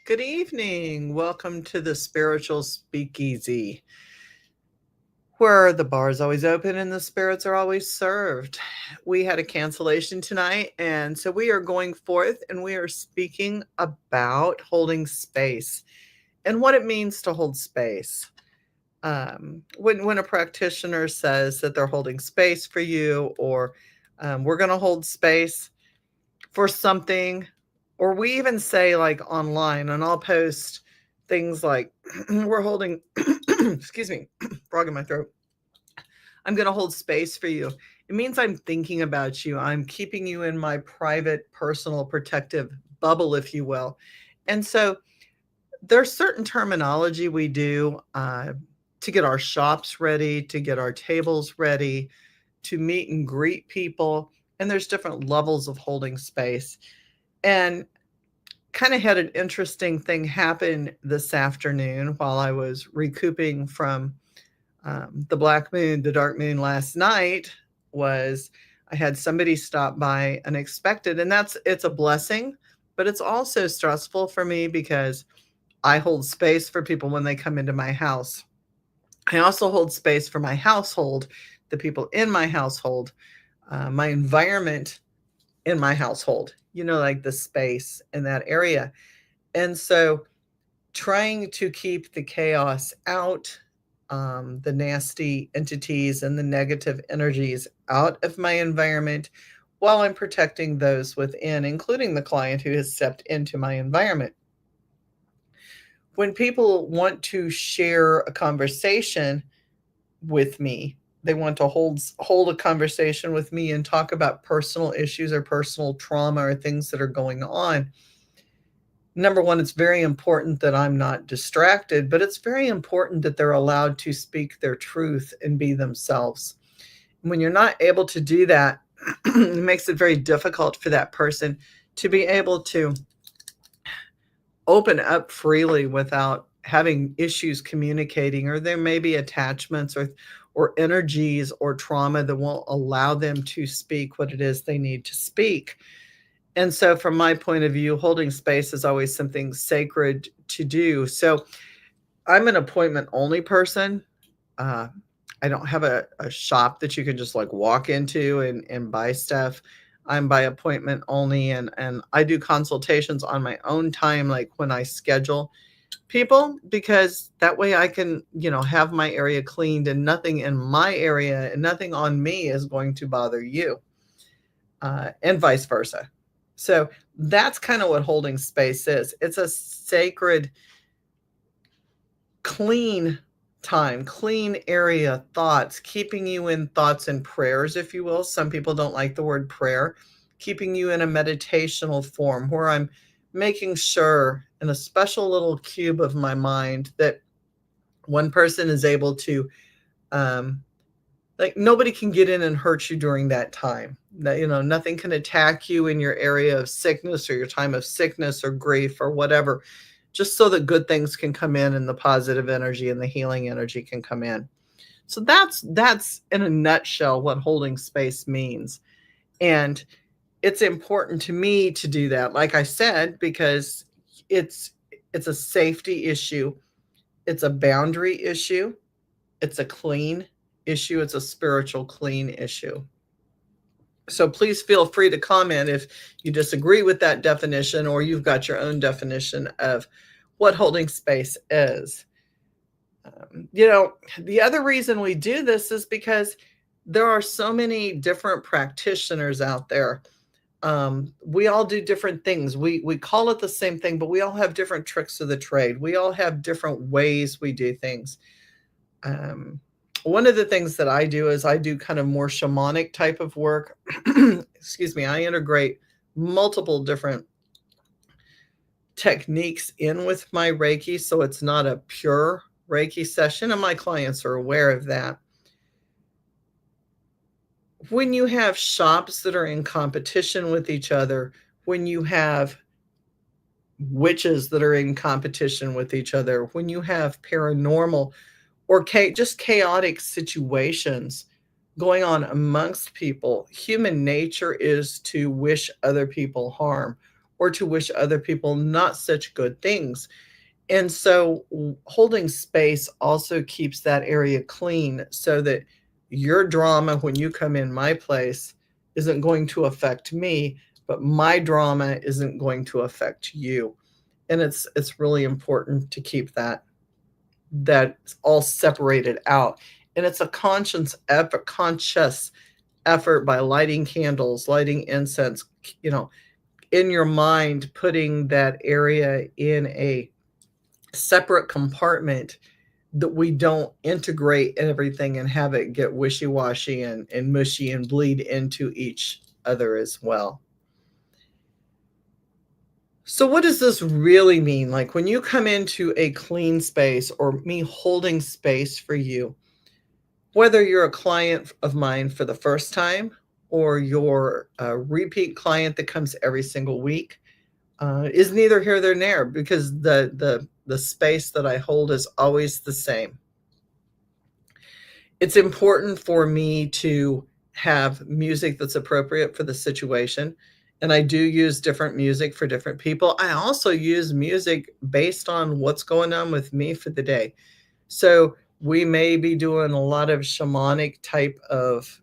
Good evening. Welcome to the Spiritual Speakeasy, where the bar is always open and the spirits are always served. We had a cancellation tonight, and so we are going forth and we are speaking about holding space and what it means to hold space. When a practitioner says that they're holding space for you, or we're going to hold space for something, or we even say like online, and I'll post things like we're holding excuse me, frog in my throat. I'm going to hold space for you. It means I'm thinking about you. I'm keeping you in my private, personal, protective bubble, if you will. And so there's certain terminology we do to get our shops ready, to get our tables ready, to meet and greet people. And there's different levels of holding space. And kind of had an interesting thing happen this afternoon while I was recouping from the black moon, the dark moon last night. Was I had somebody stop by unexpected, and it's a blessing, but it's also stressful for me because I hold space for people when they come into my house. I also hold space for my household, the people in my household, my environment in my household, like the space in that area. And so trying to keep the chaos out, the nasty entities and the negative energies out of my environment while I'm protecting those within, including the client who has stepped into my environment. When people want to share a conversation with me, they want to hold a conversation with me and talk about personal issues or personal trauma or things that are going on. Number one, it's very important that I'm not distracted, but it's very important that they're allowed to speak their truth and be themselves. When you're not able to do that, it makes it very difficult for that person to be able to open up freely without having issues communicating, or there may be attachments or energies or trauma that won't allow them to speak what it is they need to speak. And so from my point of view, holding space is always something sacred to do. So I'm an appointment only person. Uh, I don't have a shop that you can just like walk into and buy stuff. I'm by appointment only, and I do consultations on my own time, like when I schedule people, because that way I can, have my area cleaned and nothing in my area and nothing on me is going to bother you, and vice versa. So that's kind of what holding space is. It's a sacred, clean time, clean area, thoughts, keeping you in thoughts and prayers, if you will. Some people don't like the word prayer. Keeping you in a meditational form where I'm making sure in a special little cube of my mind that one person is able to, like, nobody can get in and hurt you during that time. That, nothing can attack you in your area of sickness or your time of sickness or grief or whatever, just so that good things can come in and the positive energy and the healing energy can come in. So that's in a nutshell what holding space means. And it's important to me to do that, like I said, because it's a safety issue, it's a boundary issue, it's a clean issue, it's a spiritual clean issue. So please feel free to comment if you disagree with that definition or you've got your own definition of what holding space is. The other reason we do this is because there are so many different practitioners out there. We all do different things. We call it the same thing, but we all have different tricks of the trade. We all have different ways we do things. One of the things that I do is I do kind of more shamanic type of work. Excuse me. I integrate multiple different techniques in with my Reiki, so it's not a pure Reiki session, and my clients are aware of that. When you have shops that are in competition with each other, when you have witches that are in competition with each other, when you have paranormal or just chaotic situations going on amongst people, human nature is to wish other people harm or to wish other people not such good things. And so holding space also keeps that area clean so that your drama when you come in my place isn't going to affect me, but my drama isn't going to affect you. And it's really important to keep that all separated out. And it's a conscious effort by lighting candles, lighting incense, in your mind, putting that area in a separate compartment that we don't integrate everything and have it get wishy-washy and mushy and bleed into each other as well. So what does this really mean? Like when you come into a clean space or me holding space for you, whether you're a client of mine for the first time or you're a repeat client that comes every single week, is neither here nor there because the space that I hold is always the same. It's important for me to have music that's appropriate for the situation. And I do use different music for different people. I also use music based on what's going on with me for the day. So we may be doing a lot of shamanic type of,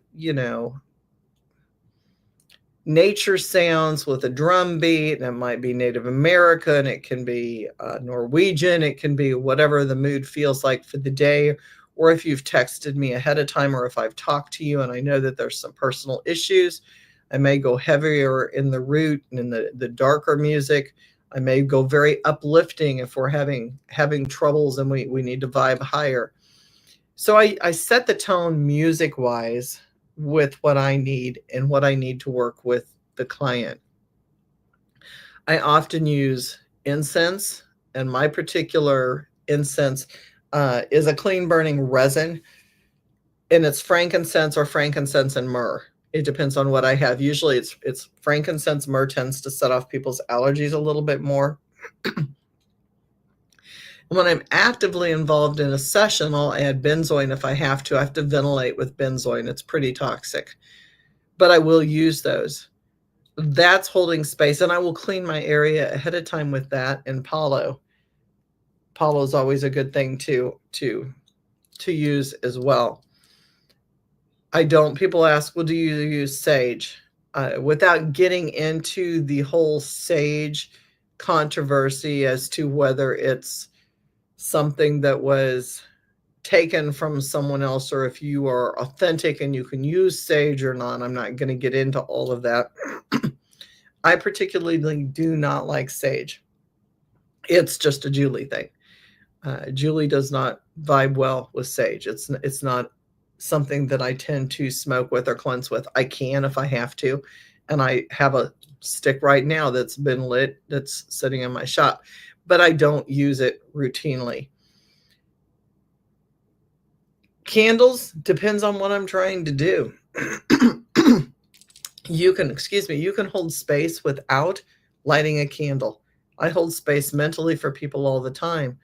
nature sounds with a drum beat, and it might be Native American, it can be Norwegian, it can be whatever the mood feels like for the day. Or if you've texted me ahead of time, or if I've talked to you and I know that there's some personal issues, I may go heavier in the root and in the darker music. I may go very uplifting if we're having troubles and we need to vibe higher. So I set the tone music wise with what I need and what I need to work with the client. I often use incense, and my particular incense is a clean burning resin, and it's frankincense or frankincense and myrrh. It depends on what I have. Usually it's frankincense. Myrrh tends to set off people's allergies a little bit more. When I'm actively involved in a session, I'll add benzoin if I have to. I have to ventilate with benzoin. It's pretty toxic, but I will use those. That's holding space, and I will clean my area ahead of time with that. And Palo is always a good thing to use as well. People ask, well, do you use sage? Without getting into the whole sage controversy as to whether it's something that was taken from someone else or if you are authentic and you can use sage or not, I'm not going to get into all of that. I particularly do not like sage. It's just a Julie thing. Julie does not vibe well with sage. It's not something that I tend to smoke with or cleanse with. I can if I have to, and I have a stick right now that's been lit that's sitting in my shop, but I don't use it routinely. Candles depends on what I'm trying to do. You can hold space without lighting a candle. I hold space mentally for people all the time.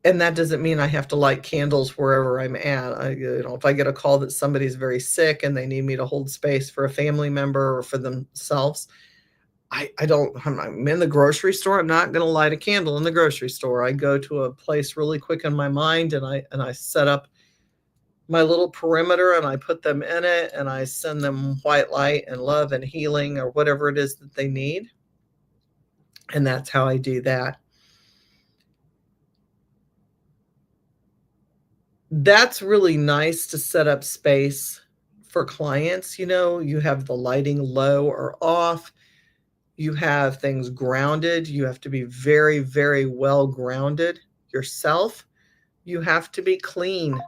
And that doesn't mean I have to light candles wherever I'm at. If I get a call that somebody's very sick and they need me to hold space for a family member or for themselves, I'm in the grocery store. I'm not going to light a candle in the grocery store. I go to a place really quick in my mind and I set up my little perimeter and I put them in it and I send them white light and love and healing or whatever it is that they need. And that's how I do that. That's really nice to set up space for clients. You have the lighting low or off. You have things grounded. You have to be very, very well grounded yourself. You have to be clean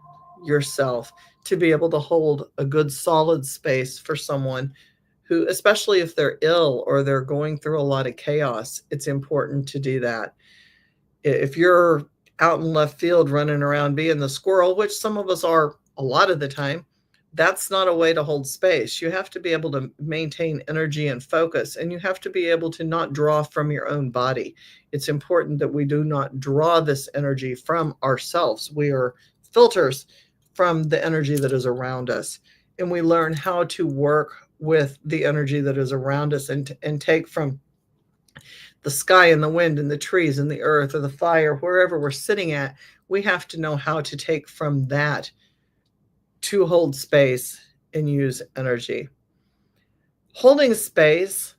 yourself to be able to hold a good solid space for someone who, especially if they're ill or they're going through a lot of chaos, it's important to do that. If you're out in left field running around being the squirrel, which some of us are a lot of the time, that's not a way to hold space. You have to be able to maintain energy and focus, and you have to be able to not draw from your own body. It's important that we do not draw this energy from ourselves. We are filters from the energy that is around us, and we learn how to work with the energy that is around us and take from the sky and the wind and the trees and the earth or the fire, wherever we're sitting at, we have to know how to take from that to hold space and use energy. Holding space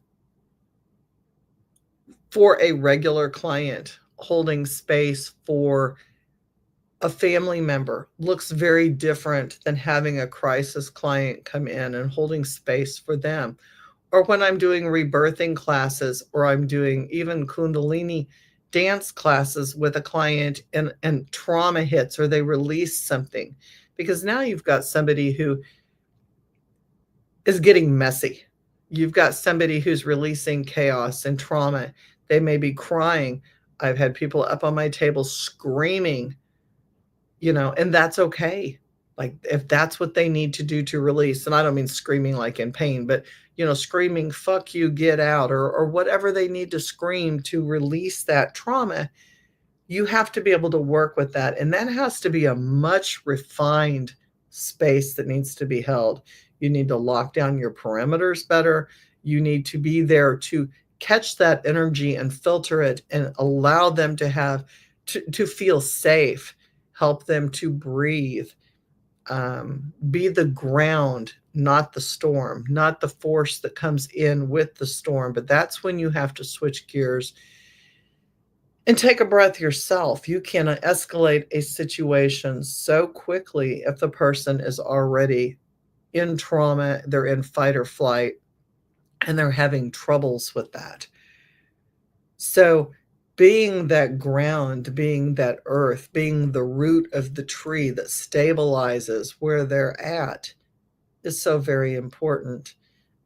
for a regular client, holding space for a family member looks very different than having a crisis client come in and holding space for them. Or when I'm doing rebirthing classes, or I'm doing even Kundalini dance classes with a client, and trauma hits or they release something. Because now you've got somebody who is getting messy. You've got somebody who's releasing chaos and trauma. They may be crying. I've had people up on my table screaming, and that's okay. Like, if that's what they need to do to release, and I don't mean screaming like in pain, but screaming, fuck you, get out, or whatever they need to scream to release that trauma, you have to be able to work with that. And that has to be a much refined space that needs to be held. You need to lock down your perimeters better. You need to be there to catch that energy and filter it and allow them to have to feel safe, help them to breathe, be the ground, not the storm, not the force that comes in with the storm. But that's when you have to switch gears and take a breath yourself. You can escalate a situation so quickly if the person is already in trauma, they're in fight or flight, and they're having troubles with that. So, being that ground, being that earth, being the root of the tree that stabilizes where they're at is so very important.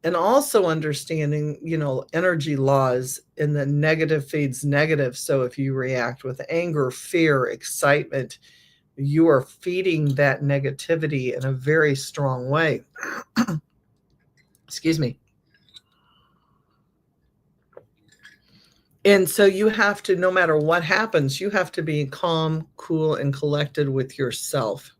And also understanding, energy laws, and the negative feeds negative. So if you react with anger, fear, excitement, you are feeding that negativity in a very strong way. Excuse me. And so you have to, no matter what happens, you have to be calm, cool, and collected with yourself,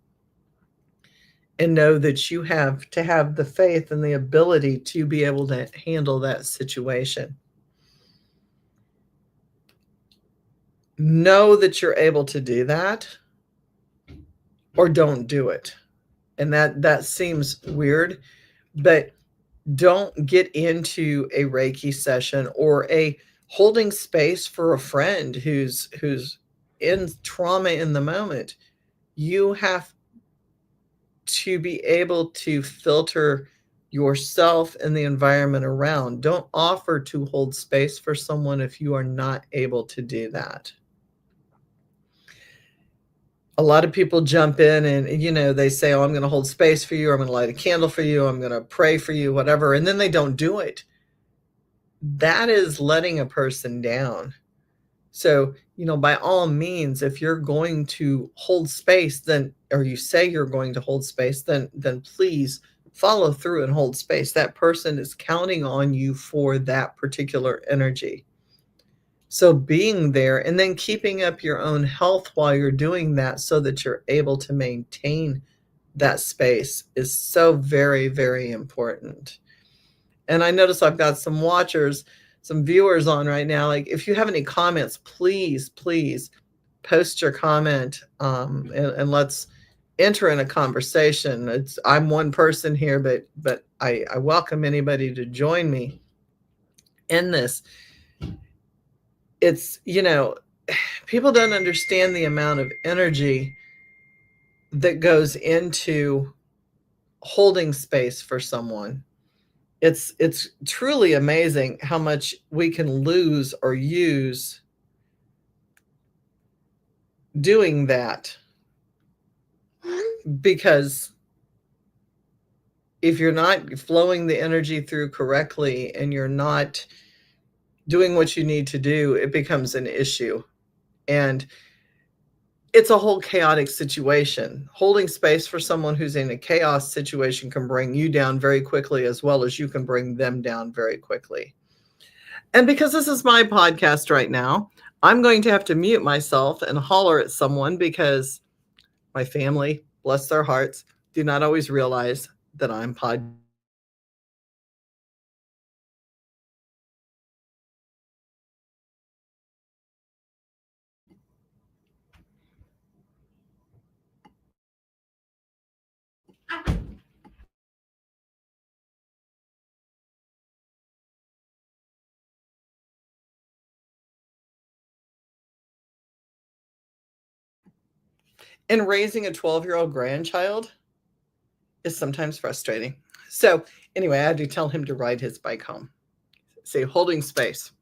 and know that you have to have the faith and the ability to be able to handle that situation. Know that you're able to do that, or don't do it. And that seems weird, but don't get into a Reiki session or a holding space for a friend who's in trauma in the moment. You have to be able to filter yourself and the environment around. Don't offer to hold space for someone if you are not able to do that. A lot of people jump in and, they say, oh, I'm going to hold space for you. I'm going to light a candle for you. I'm going to pray for you, whatever. And then they don't do it. That is letting a person down. So, by all means, if you're going to hold space, then, or you say you're going to hold space, then please follow through and hold space. That person is counting on you for that particular energy. So being there and then keeping up your own health while you're doing that so that you're able to maintain that space is so very, very important. And I notice I've got some watchers, some viewers on right now. Like, if you have any comments, please, please post your comment, and let's enter in a conversation. I'm one person here, but I welcome anybody to join me in this. It's, people don't understand the amount of energy that goes into holding space for someone. It's truly amazing how much we can lose or use doing that, because if you're not flowing the energy through correctly and you're not doing what you need to do, it becomes an issue. And it's a whole chaotic situation. Holding space for someone who's in a chaos situation can bring you down very quickly, as well as you can bring them down very quickly. And because this is my podcast right now, I'm going to have to mute myself and holler at someone, because my family, bless their hearts, do not always realize that I'm podcasting. And raising a 12-year-old grandchild is sometimes frustrating. So anyway, I had to tell him to ride his bike home. Say, holding space.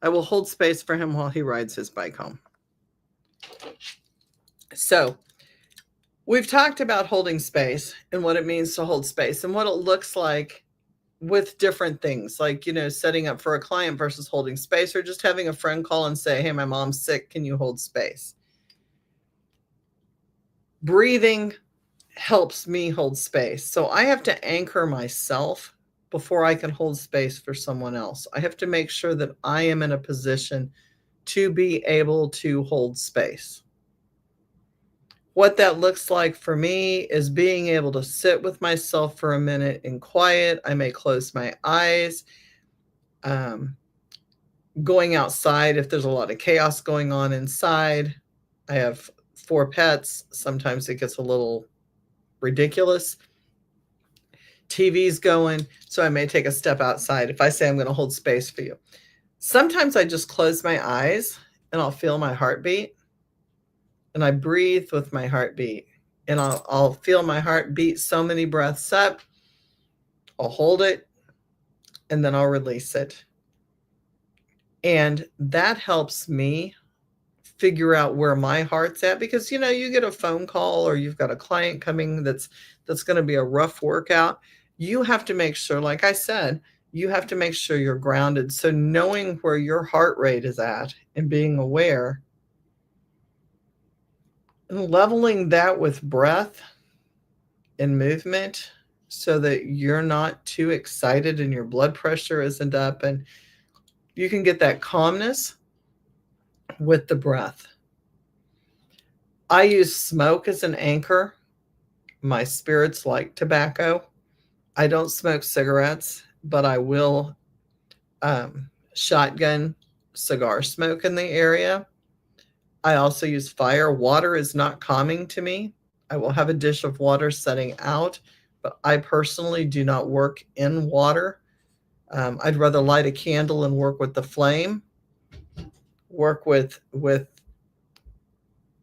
I will hold space for him while he rides his bike home. So we've talked about holding space and what it means to hold space and what it looks like with different things, like, setting up for a client versus holding space, or just having a friend call and say, hey, my mom's sick, can you hold space? Breathing helps me hold space. So I have to anchor myself before I can hold space for someone else. I have to make sure that I am in a position to be able to hold space. What that looks like for me is being able to sit with myself for a minute in quiet. I may close my eyes. Going outside if there's a lot of chaos going on inside. I have 4 pets. Sometimes it gets a little ridiculous. TV's going, so I may take a step outside if I say I'm going to hold space for you. Sometimes I just close my eyes and I'll feel my heartbeat, and I breathe with my heartbeat, and I'll feel my heart beat so many breaths up. I'll hold it, and then I'll release it. And that helps me figure out where my heart's at, because you get a phone call or you've got a client coming that's going to be a rough workout. You have to make sure, like I said, you have to make sure you're grounded. So knowing where your heart rate is at and being aware and leveling that with breath and movement so that you're not too excited and your blood pressure isn't up, and you can get that calmness with the breath. I use smoke as an anchor. My spirits like tobacco. I don't smoke cigarettes, but I will shotgun cigar smoke in the area. I also use fire. Water is not calming to me. I will have a dish of water setting out, but I personally do not work in water. I'd rather light a candle and work with the flame, work with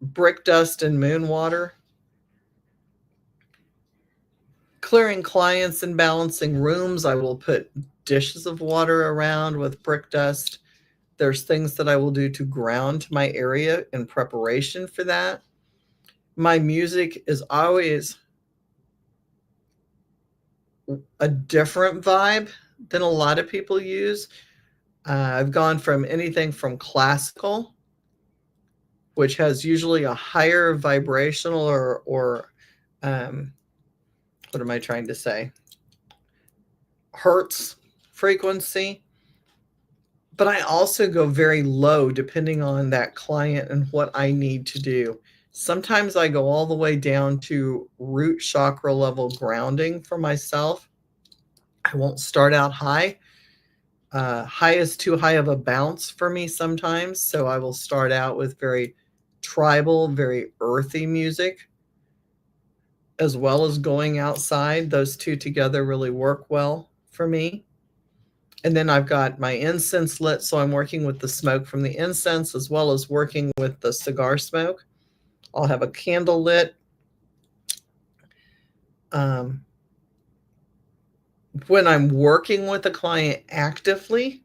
brick dust and moon water. Clearing clients and balancing rooms, I will put dishes of water around with brick dust. There's things that I will do to ground my area in preparation for that. My music is always a different vibe than a lot of people use. I've gone from anything from classical, which has usually a higher vibrational or what am I trying to say? Hertz frequency. But I also go very low depending on that client and what I need to do. Sometimes I go all the way down to root chakra level grounding for myself. I won't start out high. High is too high of a bounce for me sometimes. So I will start out with very tribal, very earthy music, as well as going outside. Those two together really work well for me. And then I've got my incense lit, so I'm working with the smoke from the incense as well as working with the cigar smoke. I'll have a candle lit. When I'm working with a client actively,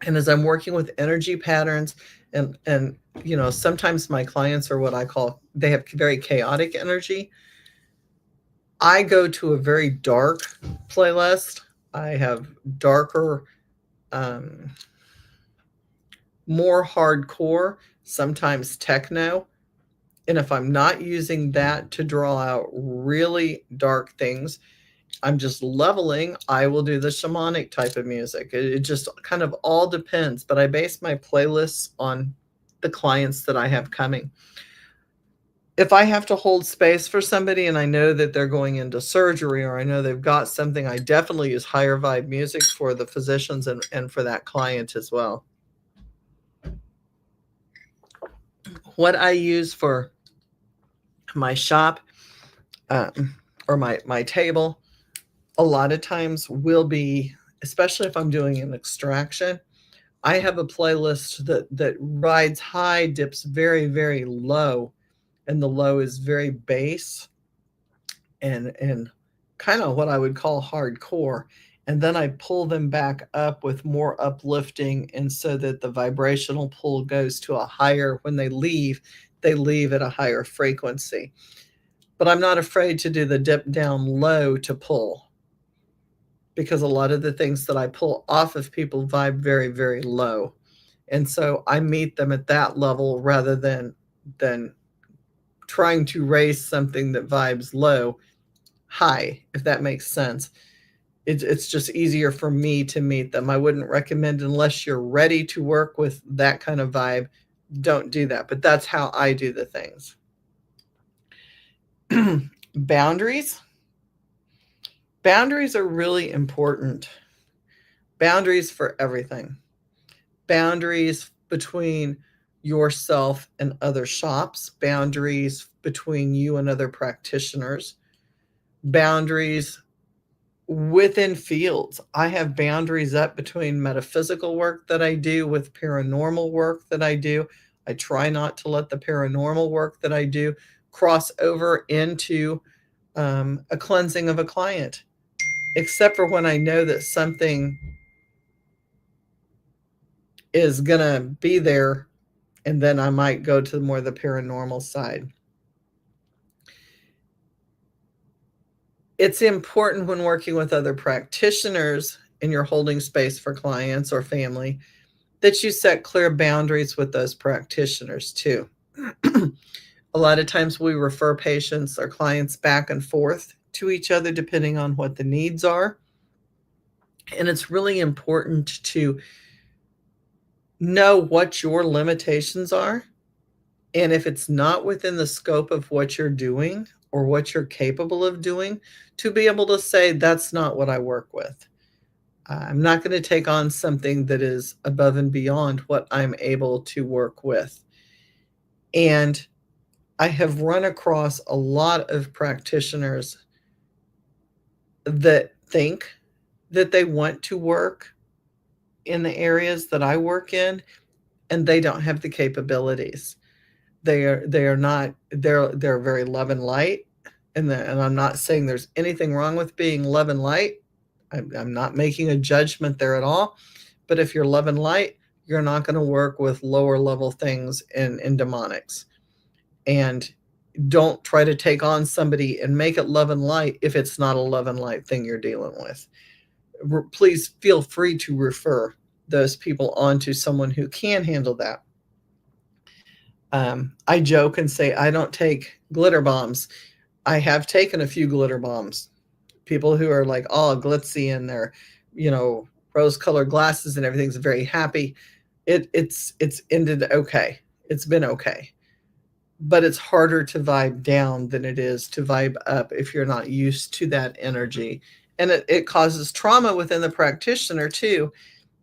and as I'm working with energy patterns, and sometimes my clients are what I call, they have very chaotic energy. I go to a very dark playlist. I have darker, more hardcore, sometimes techno. And if I'm not using that to draw out really dark things, I'm just leveling, I will do the shamanic type of music. It just kind of all depends, but I base my playlists on the clients that I have coming. If I have to hold space for somebody and I know that they're going into surgery, or I know they've got something, I definitely use higher vibe music for the physicians and for that client as well. What I use for my shop or my table, a lot of times will be, especially if I'm doing an extraction, I have a playlist that rides high, dips very, very low, and the low is very bass and kind of what I would call hardcore. And then I pull them back up with more uplifting, and so that the vibrational pull goes to a higher, when they leave at a higher frequency. But I'm not afraid to do the dip down low to pull, because a lot of the things that I pull off of people vibe very, very low. And so I meet them at that level rather than trying to raise something that vibes low high, if that makes sense. It's just easier for me to meet them. I wouldn't recommend, unless you're ready to work with that kind of vibe, don't do that. But that's how I do the things. Boundaries. Boundaries are really important. Boundaries for everything. Boundaries between yourself and other shops. Boundaries between you and other practitioners. Boundaries within fields. I have boundaries up between metaphysical work that I do with paranormal work that I do. I try not to let the paranormal work that I do cross over into a cleansing of a client, except for when I know that something is going to be there, and then I might go to more the paranormal side. It's important when working with other practitioners and you're holding space for clients or family that you set clear boundaries with those practitioners too. A lot of times we refer patients or clients back and forth to each other depending on what the needs are. And it's really important to know what your limitations are. And if it's not within the scope of what you're doing or what you're capable of doing, to be able to say, that's not what I work with. I'm not going to take on something that is above and beyond what I'm able to work with. And I have run across a lot of practitioners that think that they want to work in the areas that I work in, and they don't have the capabilities. They're very love and light, and I'm not saying there's anything wrong with being love and light. I'm not making a judgment there at all. But if you're love and light, you're not going to work with lower level things in demonics. And don't try to take on somebody and make it love and light if it's not a love and light thing you're dealing with. Please feel free to refer those people on to someone who can handle that. I joke and say I don't take glitter bombs. I have taken a few glitter bombs. People who are like all glitzy in their, rose-colored glasses and everything's very happy. It's ended okay. It's been okay. But it's harder to vibe down than it is to vibe up if you're not used to that energy. And it causes trauma within the practitioner too,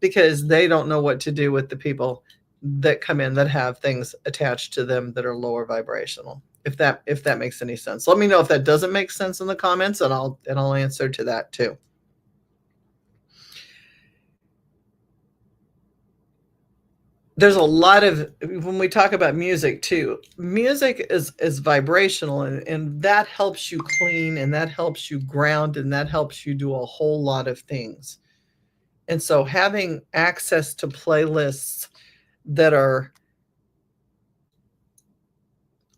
because they don't know what to do with the people that come in that have things attached to them that are lower vibrational. If that makes any sense. Let me know if that doesn't make sense in the comments, and I'll answer to that too. There's a lot of, when we talk about music too, music is vibrational, and that helps you clean, and that helps you ground, and that helps you do a whole lot of things. And so having access to playlists that are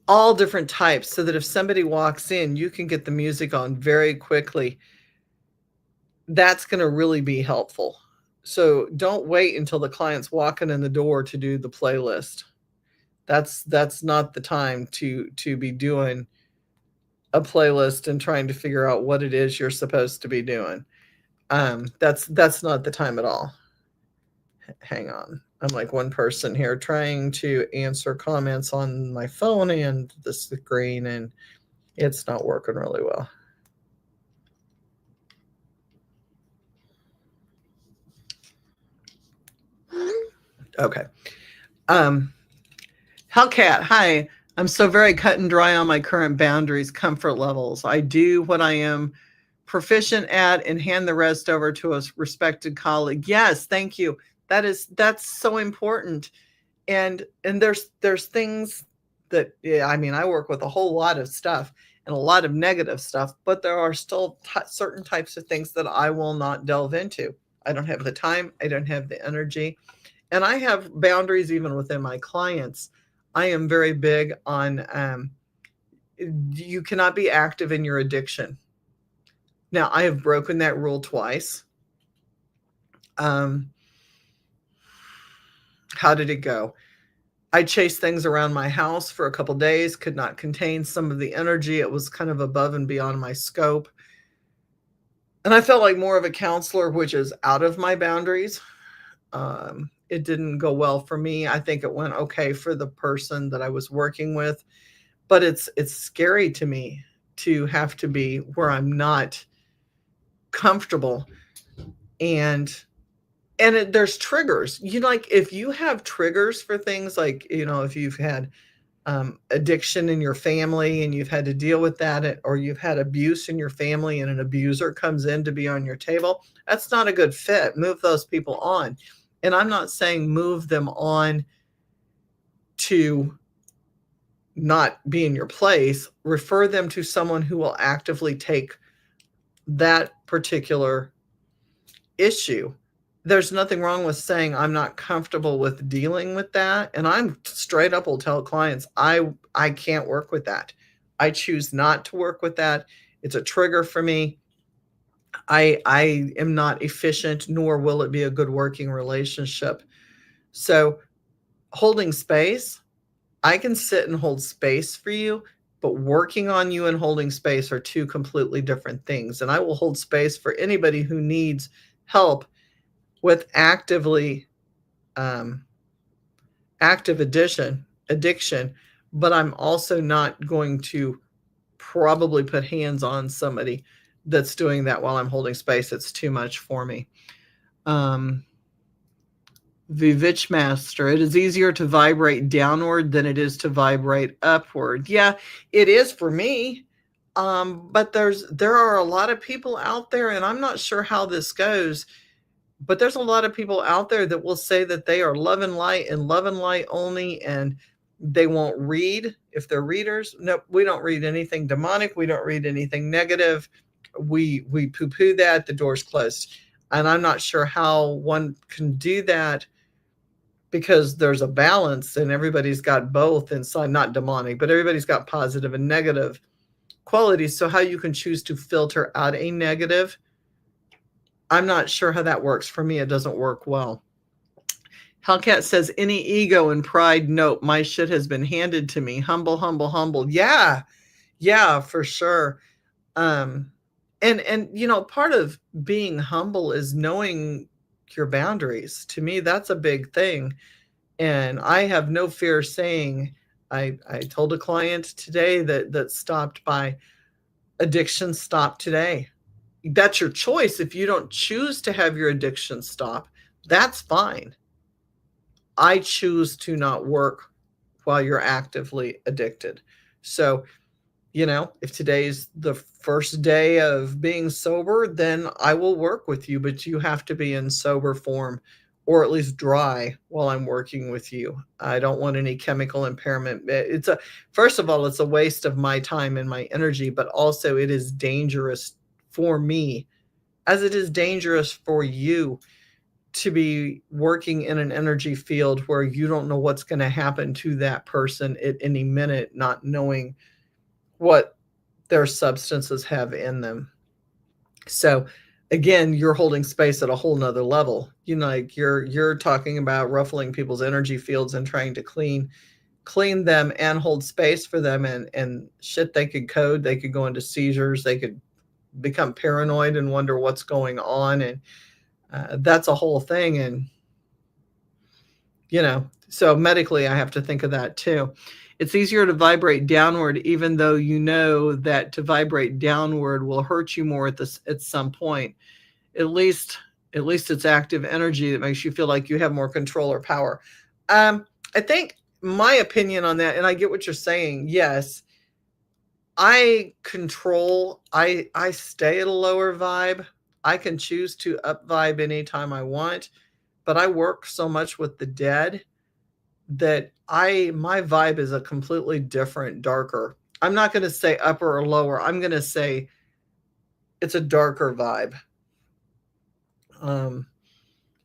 all different types, so that if somebody walks in, you can get the music on very quickly, that's going to really be helpful. So don't wait until the client's walking in the door to do the playlist. That's not the time to be doing a playlist and trying to figure out what it is you're supposed to be doing. That's not the time at all. Hang on. I'm like one person here trying to answer comments on my phone and the screen, and it's not working really well. Okay. Hellcat, hi. I'm so very cut and dry on my current boundaries, comfort levels. I do what I am proficient at and hand the rest over to a respected colleague. Yes, thank you. That's so important. And there's things that, yeah, I mean, I work with a whole lot of stuff and a lot of negative stuff, but there are still certain types of things that I will not delve into. I don't have the time, I don't have the energy, and I have boundaries even within my clients. I am very big on you cannot be active in your addiction. Now, I have broken that rule twice. Um, how did it go? I chased things around my house for a couple days, could not contain some of the energy. It was kind of above and beyond my scope. And I felt like more of a counselor, which is out of my boundaries. It didn't go well for me. I think it went okay for the person that I was working with, but it's scary to me to have to be where I'm not comfortable. And there's triggers. Like if you have triggers for things, like, if you've had addiction in your family and you've had to deal with that, or you've had abuse in your family and an abuser comes in to be on your table, that's not a good fit. Move those people on. And I'm not saying move them on to not be in your place. Refer them to someone who will actively take that particular issue. There's nothing wrong with saying I'm not comfortable with dealing with that, and I'm straight up will tell clients I can't work with that. I choose not to work with that. It's a trigger for me. I am not efficient, nor will it be a good working relationship. So holding space, I can sit and hold space for you, but working on you and holding space are two completely different things. And I will hold space for anybody who needs help with active addiction, but I'm also not going to probably put hands on somebody that's doing that while I'm holding space. It's too much for me. Vivitch Master, it is easier to vibrate downward than it is to vibrate upward. Yeah, it is for me. But there are a lot of people out there, and I'm not sure how this goes, but there's a lot of people out there that will say that they are love and light and love and light only, and they won't read if they're readers. No, we don't read anything demonic. We don't read anything negative. We poo-poo that. The door's closed. And I'm not sure how one can do that, because there's a balance and everybody's got both inside, not demonic, but everybody's got positive and negative qualities. So how you can choose to filter out a negative, I'm not sure how that works. For me, it doesn't work well. Hellcat says, any ego and pride, nope, my shit has been handed to me. Humble, humble, humble. Yeah, for sure. And part of being humble is knowing your boundaries. To me, that's a big thing. And I have no fear saying, I told a client today that stopped by, addiction stop today. That's your choice. If you don't choose to have your addiction stop, that's fine. I choose to not work while you're actively addicted. So, if today's the first day of being sober, then I will work with you, but you have to be in sober form, or at least dry while I'm working with you. I don't want any chemical impairment. First of all, it's a waste of my time and my energy, but also it is dangerous for me, as it is dangerous for you to be working in an energy field where you don't know what's going to happen to that person at any minute, not knowing what their substances have in them. So again, you're holding space at a whole nother level. Like you're talking about ruffling people's energy fields and trying to clean them and hold space for them, and shit, they could code, they could go into seizures, they could become paranoid and wonder what's going on. And that's a whole thing. And so medically I have to think of that too. It's easier to vibrate downward, even though you know that to vibrate downward will hurt you more at some point. At least it's active energy that makes you feel like you have more control or power. I think my opinion on that, and I get what you're saying. Yes, I stay at a lower vibe. I can choose to up vibe anytime I want, but I work so much with the dead that my vibe is a completely different, darker. I'm not going to say upper or lower. I'm going to say it's a darker vibe. Um,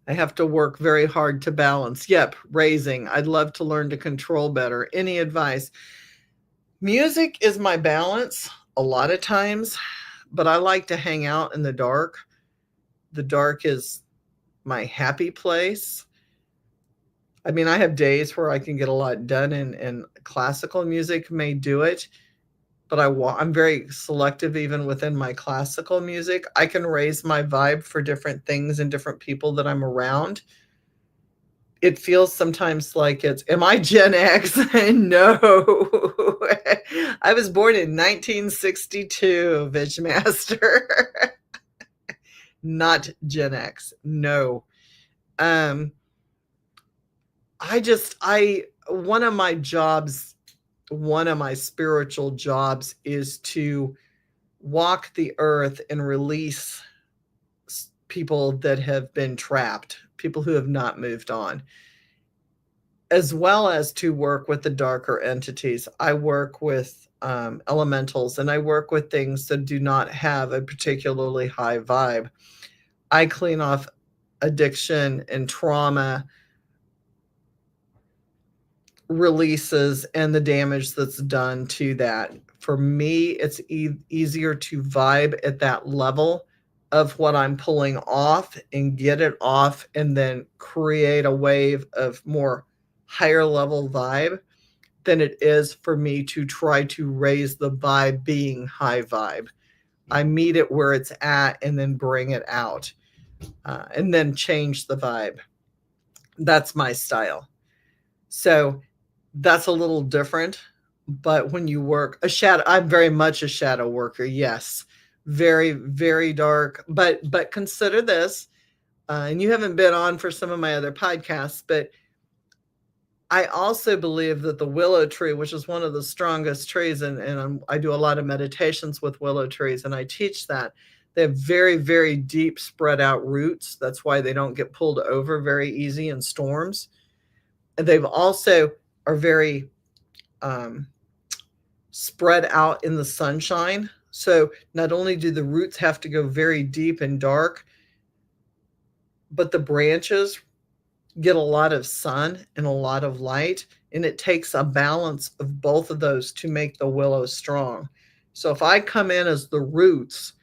I have to work very hard to balance. Yep, raising. I'd love to learn to control better. Any advice? Music is my balance a lot of times, but I like to hang out in the dark. The dark is my happy place. I mean, I have days where I can get a lot done, and classical music may do it, but I'm very selective even within my classical music. I can raise my vibe for different things and different people that I'm around. It feels sometimes like am I Gen X? No. I was born in 1962, Bitchmaster. Not Gen X. No. Um, one of my jobs, one of my spiritual jobs is to walk the earth and release people that have been trapped, people who have not moved on, as well as to work with the darker entities. I work with elementals, and I work with things that do not have a particularly high vibe. I clean off addiction and trauma releases and the damage that's done to that. For me, it's easier to vibe at that level of what I'm pulling off and get it off, and then create a wave of more higher level vibe than it is for me to try to raise the vibe being high vibe. I meet it where it's at and then bring it out, and then change the vibe. That's my style. So that's a little different. But when you work a shadow, I'm very much a shadow worker. Yes, very, very dark. But consider this, and you haven't been on for some of my other podcasts, but I also believe that the willow tree, which is one of the strongest trees, and I do a lot of meditations with willow trees, and I teach that they have very, very deep spread out roots. That's why they don't get pulled over very easy in storms. And they've also are very spread out in the sunshine. So not only do the roots have to go very deep and dark, but the branches get a lot of sun and a lot of light, and it takes a balance of both of those to make the willow strong. So if I come in as the roots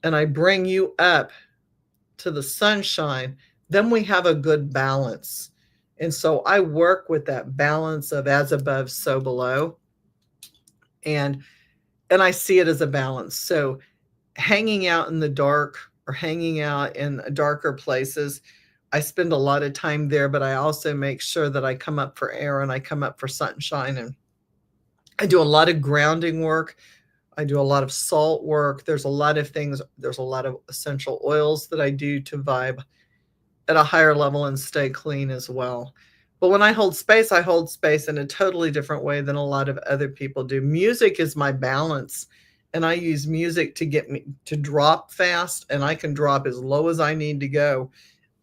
and I bring you up to the sunshine, then we have a good balance. And so I work with that balance of as above, so below. And I see it as a balance. So hanging out in the dark or hanging out in darker places, I spend a lot of time there, but I also make sure that I come up for air and I come up for sunshine. And I do a lot of grounding work. I do a lot of salt work. There's a lot of things. There's a lot of essential oils that I do to vibe at a higher level and stay clean as well. But when I hold space in a totally different way than a lot of other people do. Music is my balance, and I use music to get me to drop fast, and I can drop as low as I need to go.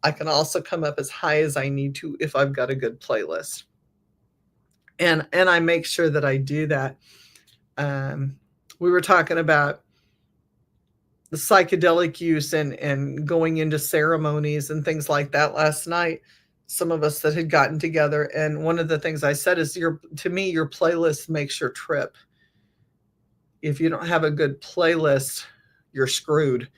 I can also come up as high as I need to if I've got a good playlist. And I make sure that I do that. We were talking about the psychedelic use and going into ceremonies and things like that last night. Some of us that had gotten together, and one of the things I said is to me, your playlist makes your trip. If you don't have a good playlist, you're screwed,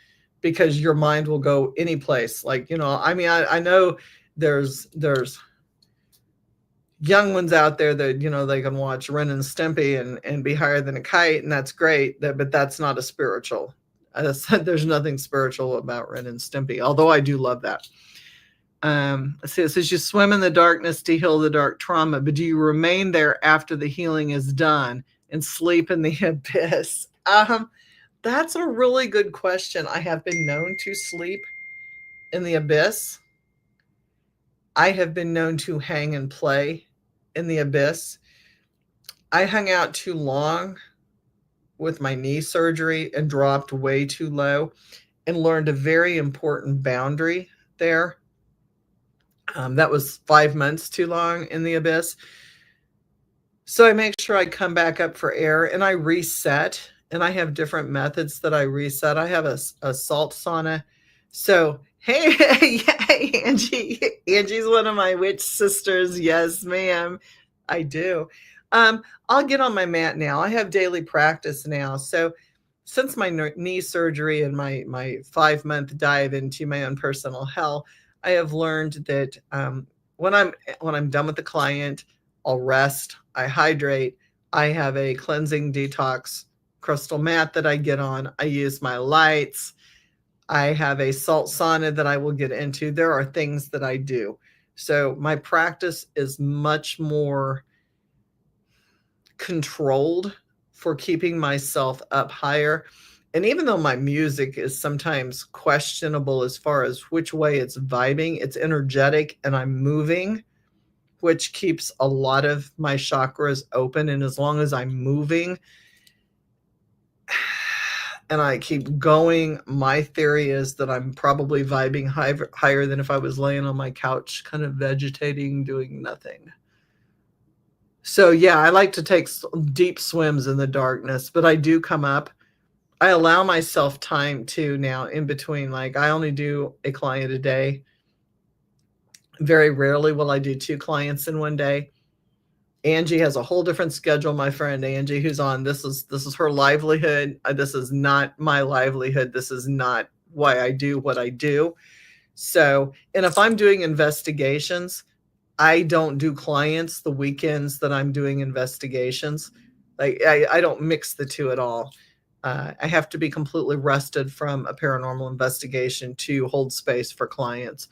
because your mind will go any place. Like, I mean, I know there's young ones out there that, they can watch Ren and Stimpy and be higher than a kite, and that's great, but that's not a spiritual. There's nothing spiritual about Ren and Stimpy, although I do love that. It says you swim in the darkness to heal the dark trauma, but do you remain there after the healing is done and sleep in the abyss? That's a really good question. I have been known to sleep in the abyss. I have been known to hang and play in the abyss. I hung out too long with my knee surgery and dropped way too low, and learned a very important boundary there. That was 5 months too long in the abyss. So I make sure I come back up for air and I reset. And I have different methods that I reset. I have a salt sauna. So, hey, hey, Angie. Angie's one of my witch sisters. Yes, ma'am. I do. I'll get on my mat now. I have daily practice now. So, since my knee surgery and my 5 month dive into my own personal hell, I have learned that when I'm done with the client, I'll rest, I hydrate, I have a cleansing detox crystal mat that I get on, I use my lights, I have a salt sauna that I will get into. There are things that I do. So my practice is much more controlled for keeping myself up higher. And even though my music is sometimes questionable as far as which way it's vibing, it's energetic and I'm moving, which keeps a lot of my chakras open. And as long as I'm moving and I keep going, my theory is that I'm probably vibing higher than if I was laying on my couch, kind of vegetating, doing nothing. So, yeah, I like to take deep swims in the darkness, but I do come up. I allow myself time to now in between. Like, I only do a client a day. Very rarely will I do 2 clients in one day. Angie has a whole different schedule, my friend Angie, who's on. This is her livelihood. This is not my livelihood. This is not why I do what I do. So, and if I'm doing investigations, I don't do clients the weekends that I'm doing investigations. Like I don't mix the two at all. I have to be completely rested from a paranormal investigation to hold space for clients.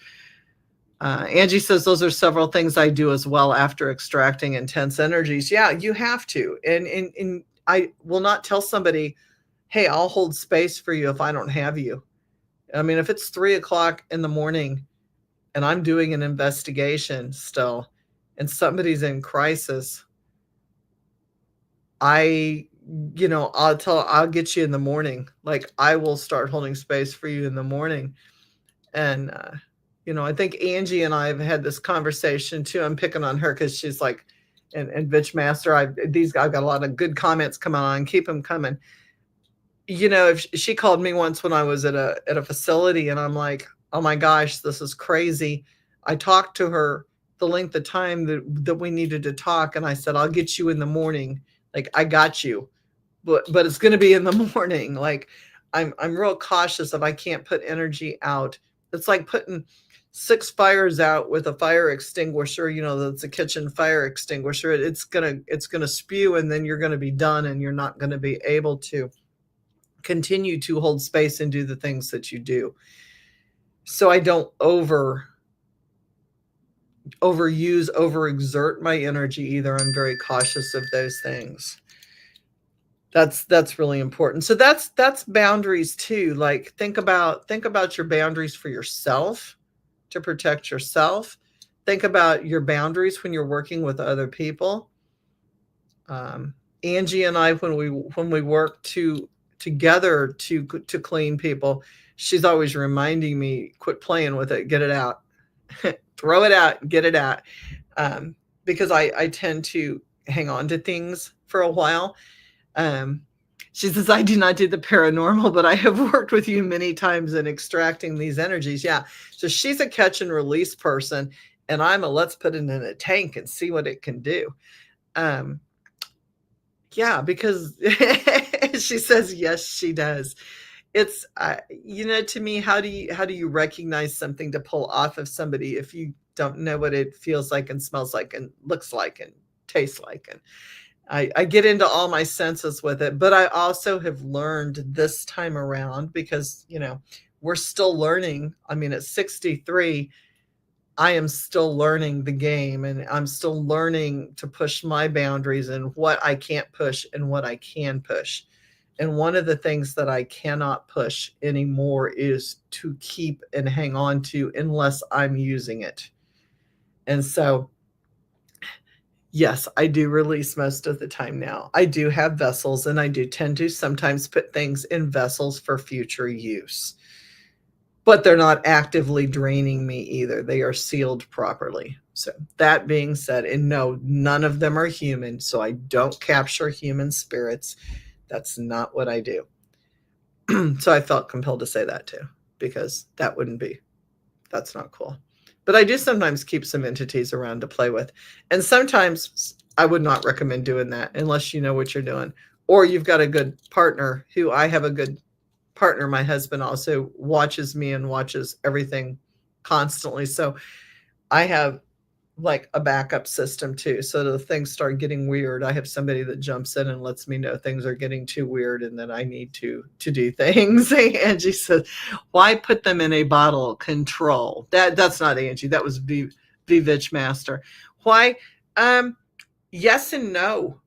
Angie says those are several things I do as well after extracting intense energies. Yeah, you have to. And I will not tell somebody, hey, I'll hold space for you if I don't have you. I mean, if it's 3 o'clock in the morning and I'm doing an investigation still and somebody's in crisis, I'll get you in the morning. Like I will start holding space for you in the morning. And, I think Angie and I have had this conversation too. I'm picking on her because she's like, and Bitch Master, I've got a lot of good comments coming on. Keep them coming. If she called me once when I was at a facility and I'm like, oh my gosh, this is crazy. I talked to her the length of time that we needed to talk. And I said, I'll get you in the morning. Like I got you, but it's going to be in the morning. Like I'm real cautious if I can't put energy out. It's like putting 6 fires out with a fire extinguisher, that's a kitchen fire extinguisher. It's going to spew and then you're going to be done and you're not going to be able to continue to hold space and do the things that you do. So I don't overuse, overexert my energy either. I'm very cautious of those things. That's really important. So that's boundaries too. Like think about your boundaries for yourself to protect yourself. Think about your boundaries when you're working with other people. Angie and I, when we work together to clean people, she's always reminding me, quit playing with it, get it out, throw it out, get it out. Because I tend to hang on to things for a while. She says, I do not do the paranormal, but I have worked with you many times in extracting these energies. Yeah. So she's a catch and release person, and I'm a let's put it in a tank and see what it can do. Yeah, because she says, yes, she does. It's, to me, how do you recognize something to pull off of somebody if you don't know what it feels like and smells like and looks like and tastes like? And I get into all my senses with it, but I also have learned this time around because, we're still learning. I mean, at 63, I am still learning the game and I'm still learning to push my boundaries and what I can't push and what I can push. And one of the things that I cannot push anymore is to keep and hang on to unless I'm using it. And so, yes, I do release most of the time now. I do have vessels and I do tend to sometimes put things in vessels for future use. but they're not actively draining me either. They are sealed properly. So that being said, and no, none of them are human. So I don't capture human spirits. That's not what I do. So I felt compelled to say that too, because that's not cool. But I do sometimes keep some entities around to play with. And sometimes I would not recommend doing that unless you know what you're doing. Or you've got a good partner. I have a good partner. My husband also watches me and watches everything constantly. So I have like a backup system too. So the things start getting weird, I have somebody that jumps in and lets me know things are getting too weird and then I need to do things. Angie says, why put them in a bottle? Control. That's not Angie. That was Vivitch Master. Why? Yes and no.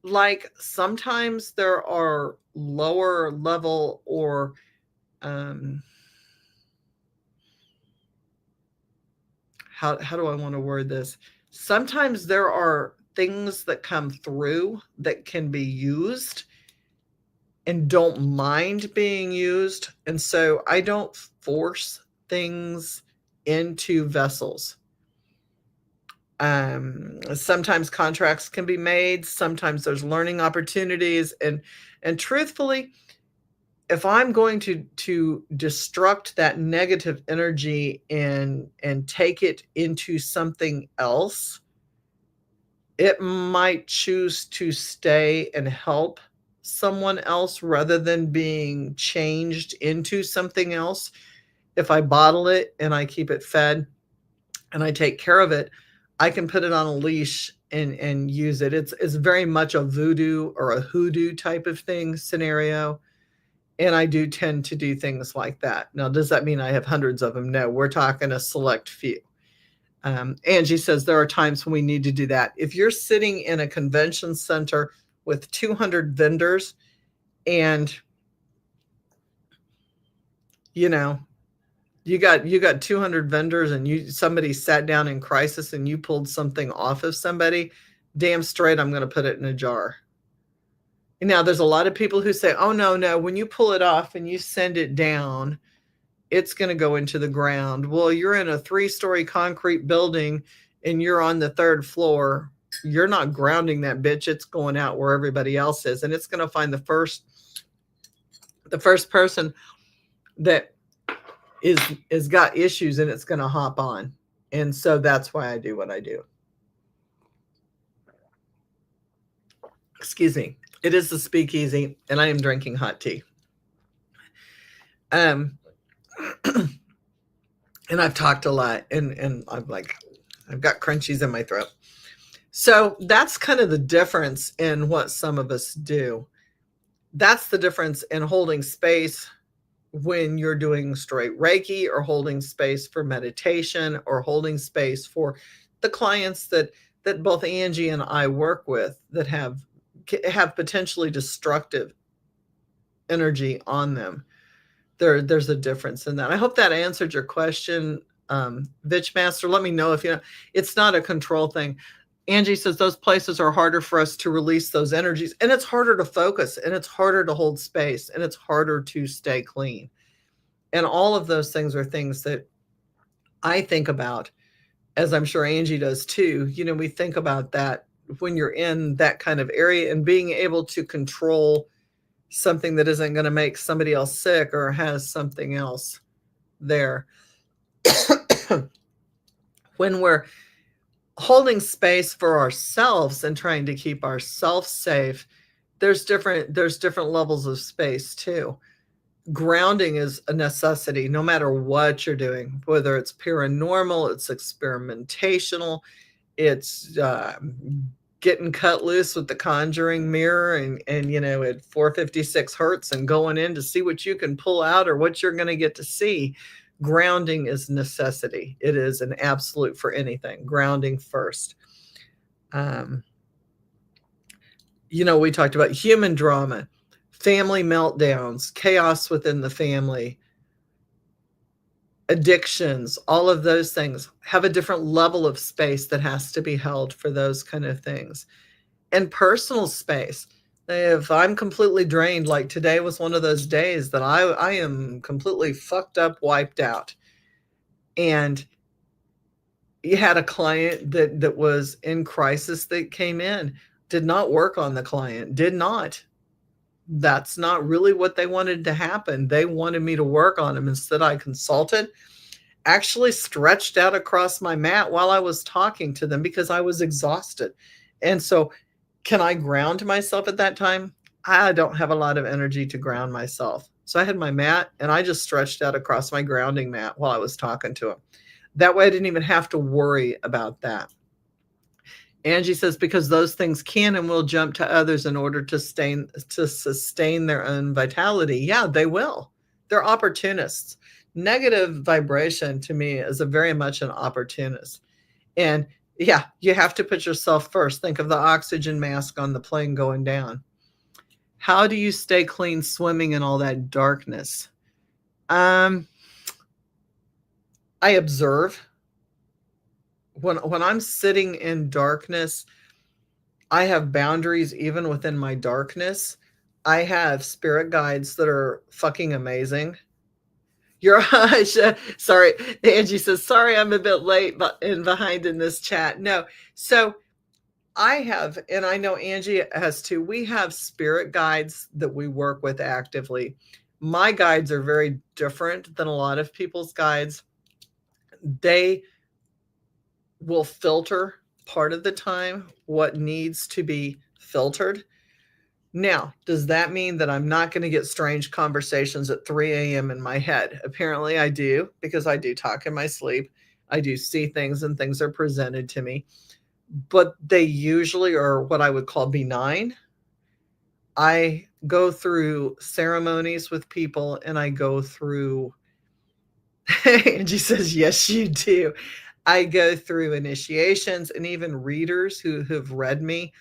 Like sometimes there are lower level or how do I want to word this? Sometimes there are things that come through that can be used and don't mind being used. And so I don't force things into vessels. Sometimes contracts can be made, sometimes there's learning opportunities, and truthfully, if I'm going to destruct that negative energy and take it into something else, it might choose to stay and help someone else rather than being changed into something else. If I bottle it and I keep it fed and I take care of it, I can put it on a leash and use it. It's very much a voodoo or a hoodoo type of thing scenario. And I do tend to do things like that. Now, does that mean I have hundreds of them? No, we're talking a select few. Angie says there are times when we need to do that. If you're sitting in a convention center with 200 vendors and, you know, you got 200 vendors and somebody sat down in crisis and you pulled something off of somebody, damn straight I'm going to put it in a jar. Now, there's a lot of people who say, oh, no, when you pull it off and you send it down, it's going to go into the ground. Well, you're in a 3-story concrete building and you're on the 3rd floor. You're not grounding that bitch. It's going out where everybody else is. And it's going to find the first person that is got issues and it's going to hop on. And so that's why I do what I do. Excuse me. It is the speakeasy, and I am drinking hot tea. And I've talked a lot, and I've got crunchies in my throat. So that's kind of the difference in what some of us do. That's the difference in holding space when you're doing straight Reiki, or holding space for meditation, or holding space for the clients that both Angie and I work with that have potentially destructive energy on them. There's a difference in that. I hope that answered your question, Vitch Master. Let me know if you know. It's not a control thing. Angie says those places are harder for us to release those energies, and it's harder to focus, and it's harder to hold space, and it's harder to stay clean. And all of those things are things that I think about, as I'm sure Angie does too. We think about that when you're in that kind of area, and being able to control something that isn't going to make somebody else sick or has something else there. When we're holding space for ourselves and trying to keep ourselves safe, there's different levels of space too. Grounding is a necessity no matter what you're doing, whether it's paranormal, it's experimentational, it's getting cut loose with the conjuring mirror and at 456 hertz and going in to see what you can pull out or what you're going to get to see. Grounding is necessity. It is an absolute for anything. Grounding first. We talked about human drama, family meltdowns, chaos within the family, addictions, all of those things have a different level of space that has to be held for those kind of things. And personal space. If I'm completely drained, like today was one of those days that I am completely fucked up, wiped out. And you had a client that was in crisis that came in, did not work on the client, did not. That's not really what they wanted to happen. They wanted me to work on him. Instead, I consulted, actually stretched out across my mat while I was talking to them because I was exhausted. And so, can I ground myself at that time? I don't have a lot of energy to ground myself. So I had my mat and I just stretched out across my grounding mat while I was talking to him. That way I didn't even have to worry about that. Angie says, because those things can and will jump to others in order to sustain their own vitality. Yeah, they will. They're opportunists. Negative vibration to me is a very much an opportunist. And yeah, you have to put yourself first. Think of the oxygen mask on the plane going down. How do you stay clean swimming in all that darkness? I observe. When I'm sitting in darkness, I have boundaries even within my darkness. I have spirit guides that are fucking amazing. You're sorry. Angie says, sorry, I'm a bit late but and behind in this chat. No. So I have, and I know Angie has too, we have spirit guides that we work with actively. My guides are very different than a lot of people's guides. They will filter part of the time what needs to be filtered. Now, does that mean that I'm not going to get strange conversations at 3 a.m. in my head? Apparently, I do, because I do talk in my sleep. I do see things and things are presented to me, but they usually are what I would call benign. I go through ceremonies with people and I go through, Angie says, yes, you do. I go through initiations, and even readers who have read me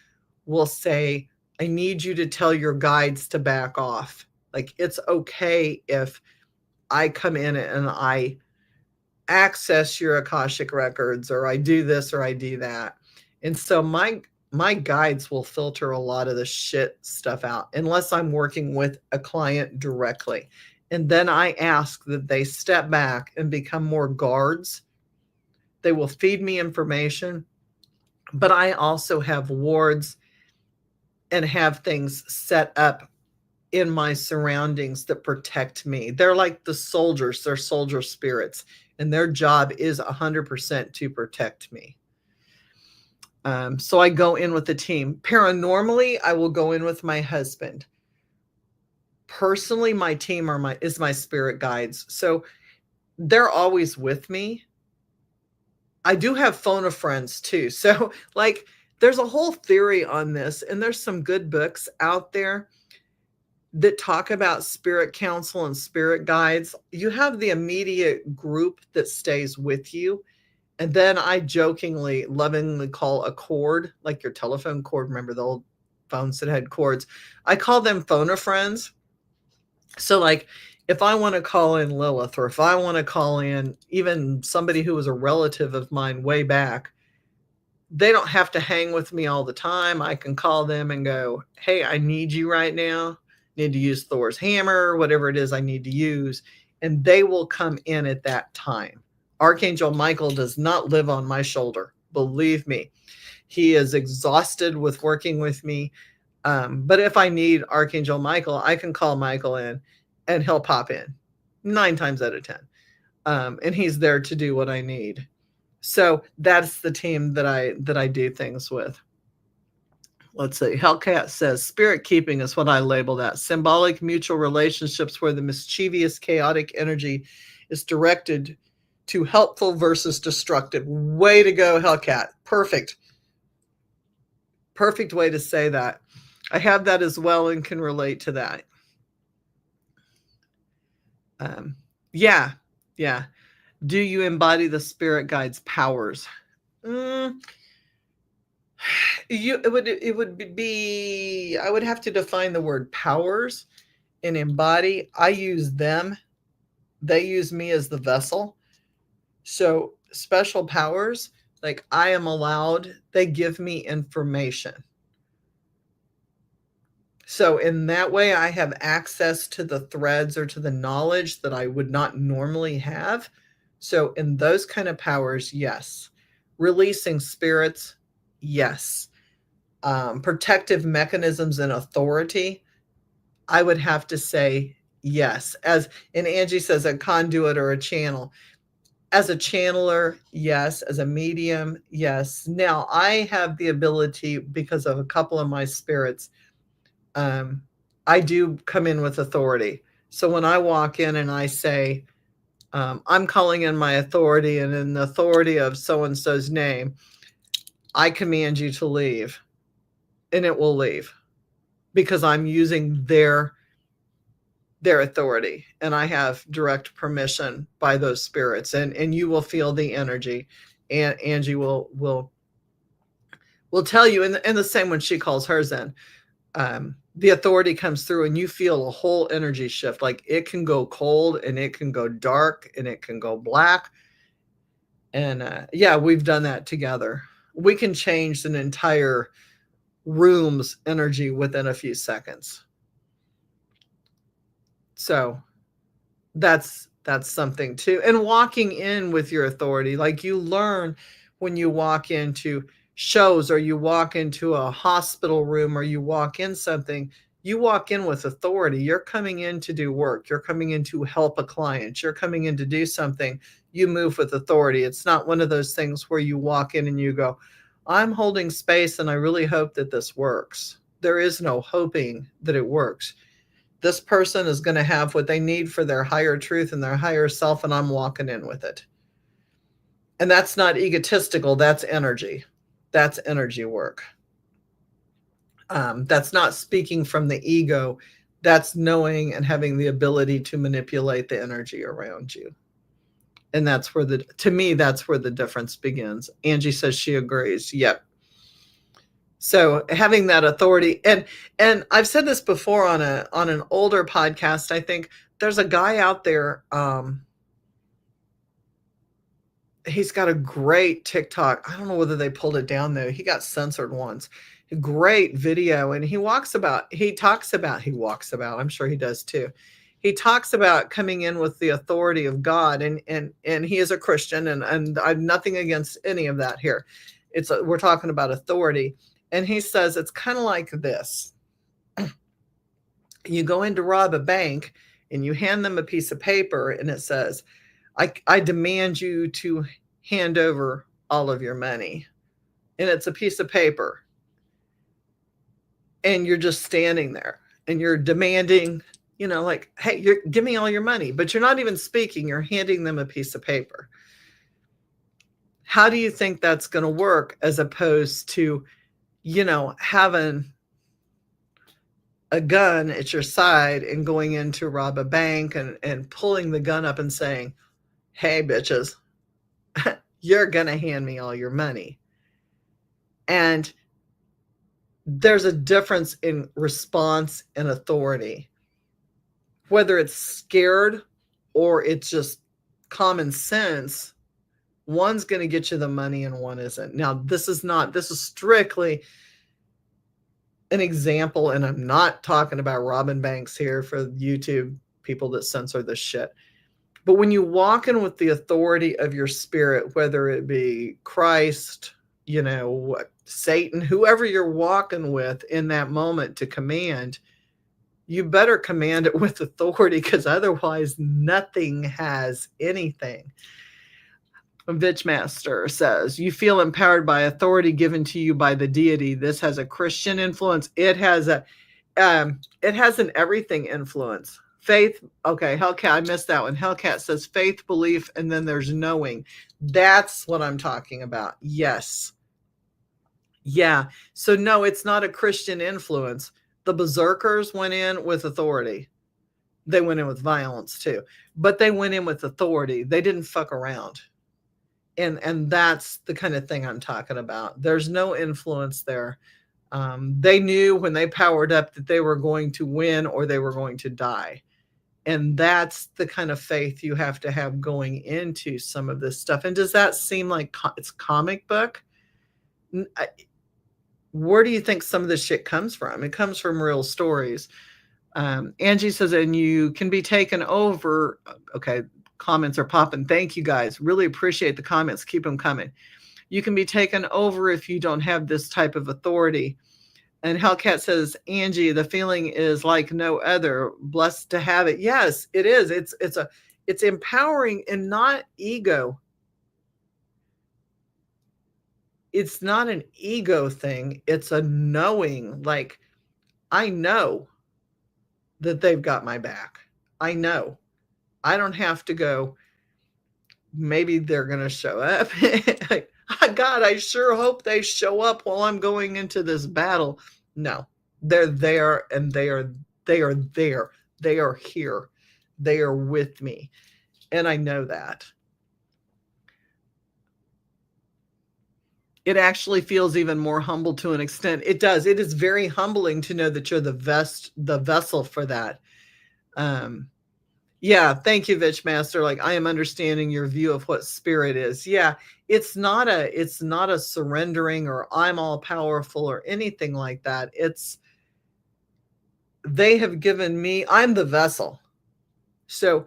will say, I need you to tell your guides to back off. Like, it's okay if I come in and I access your Akashic records, or I do this or I do that. And so my guides will filter a lot of the shit stuff out unless I'm working with a client directly. And then I ask that they step back and become more guards. They will feed me information, but I also have wards and have things set up in my surroundings that protect me. They're like the soldiers, they're soldier spirits, and their job is 100% to protect me. So I go in with the team. Paranormally, I will go in with my husband. Personally, my team is my spirit guides. So they're always with me. I do have phone a friends too. So like there's a whole theory on this, and there's some good books out there that talk about spirit counsel and spirit guides. You have the immediate group that stays with you. And then I jokingly, lovingly call a cord, like your telephone cord. Remember the old phones that had cords? I call them phone a friends. So like if I want to call in Lilith, or if I want to call in even somebody who was a relative of mine way back, they don't have to hang with me all the time. I can call them and go, hey, I need you right now. Need to use Thor's hammer, whatever it is I need to use. And they will come in at that time. Archangel Michael does not live on my shoulder. Believe me, he is exhausted with working with me. But if I need Archangel Michael, I can call Michael in and he'll pop in 9 times out of 10. And he's there to do what I need. So that's the team that I do things with. Let's see. Hellcat says spirit keeping is what I label that. Symbolic mutual relationships where the mischievous, chaotic energy is directed to helpful versus destructive. Way to go, Hellcat. Perfect. Perfect way to say that. I have that as well and can relate to that. Yeah. Do you embody the spirit guide's powers? It would be, I would have to define the word powers and embody. I use them. They use me as the vessel. So special powers, like I am allowed, they give me information. So in that way, I have access to the threads or to the knowledge that I would not normally have. So in those kind of powers, yes. Releasing spirits, yes. Protective mechanisms and authority, I would have to say yes. As and Angie says, a conduit or a channel. As a channeler, yes. As a medium, yes. Now I have the ability, because of a couple of my spirits, I do come in with authority. So when I walk in and I say, I'm calling in my authority, and in the authority of so and so's name, I command you to leave, and it will leave because I'm using their authority, and I have direct permission by those spirits, and you will feel the energy, and Angie will tell you, and the same when she calls hers in. The authority comes through and you feel a whole energy shift. Like it can go cold and it can go dark and it can go black. And yeah, we've done that together. We can change an entire room's energy within a few seconds. So that's something too. And walking in with your authority, like you learn when you walk into shows or you walk into a hospital room or you walk in something, you walk in with authority. You're coming in to do work. You're coming in to help a client. You're coming in to do something. You move with authority. It's not one of those things where you walk in and you go, I'm holding space and I really hope that this works. There is no hoping that it works. This person is going to have what they need for their higher truth and their higher self, and I'm walking in with it. And that's not egotistical. That's energy. That's energy work. That's not speaking from the ego. That's knowing and having the ability to manipulate the energy around you. And that's where to me, that's where the difference begins. Angie says she agrees. Yep. So having that authority, and I've said this before on an older podcast, I think there's a guy out there, he's got a great TikTok. I don't know whether they pulled it down though. He got censored once. A great video, and he talks about, I'm sure he does too. He talks about coming in with the authority of God, and he is a Christian, and I've nothing against any of that here. We're talking about authority. And he says it's kind of like this. You go in to rob a bank and you hand them a piece of paper and it says, I demand you to hand over all of your money. And it's a piece of paper. And you're just standing there and you're demanding, like, hey, give me all your money. But you're not even speaking. You're handing them a piece of paper. How do you think that's going to work as opposed to, having a gun at your side and going in to rob a bank and pulling the gun up and saying, hey, bitches, you're going to hand me all your money. And there's a difference in response and authority, whether it's scared or it's just common sense. One's going to get you the money and one isn't. Now, this is strictly an example, and I'm not talking about robbing banks here for YouTube people that censor this shit. But when you walk in with the authority of your spirit, whether it be Christ, Satan, whoever you're walking with in that moment to command, you better command it with authority, because otherwise nothing has anything. Vitchmaster says, you feel empowered by authority given to you by the deity. This has a Christian influence. It has an everything influence. Faith. Okay. Hellcat. I missed that one. Hellcat says faith, belief, and then there's knowing. That's what I'm talking about. Yes. Yeah. So no, it's not a Christian influence. The berserkers went in with authority. They went in with violence too, but they went in with authority. They didn't fuck around. And that's the kind of thing I'm talking about. There's no influence there. They knew when they powered up that they were going to win or they were going to die. And that's the kind of faith you have to have going into some of this stuff. And does that seem like it's comic book? Where do you think some of this shit comes from? It comes from real stories. Angie says, and you can be taken over. Okay, comments are popping. Thank you guys. Really appreciate the comments. Keep them coming. You can be taken over if you don't have this type of authority. And Hellcat says, Angie, the feeling is like no other. Blessed to have it. Yes, it is. It's empowering and not ego. It's not an ego thing. It's a knowing, like, I know that they've got my back. I know. I don't have to go, maybe they're going to show up. God, I sure hope they show up while I'm going into this battle. No, they're there, and they are there. They are here. They are with me. And I know that. It actually feels even more humble to an extent. It does. It is very humbling to know that you're the vessel for that. Yeah, thank you, Vitchmaster. Like, I am understanding your view of what spirit is. Yeah, it's not a surrendering or I'm all powerful or anything like that. It's, they have given me, I'm the vessel. So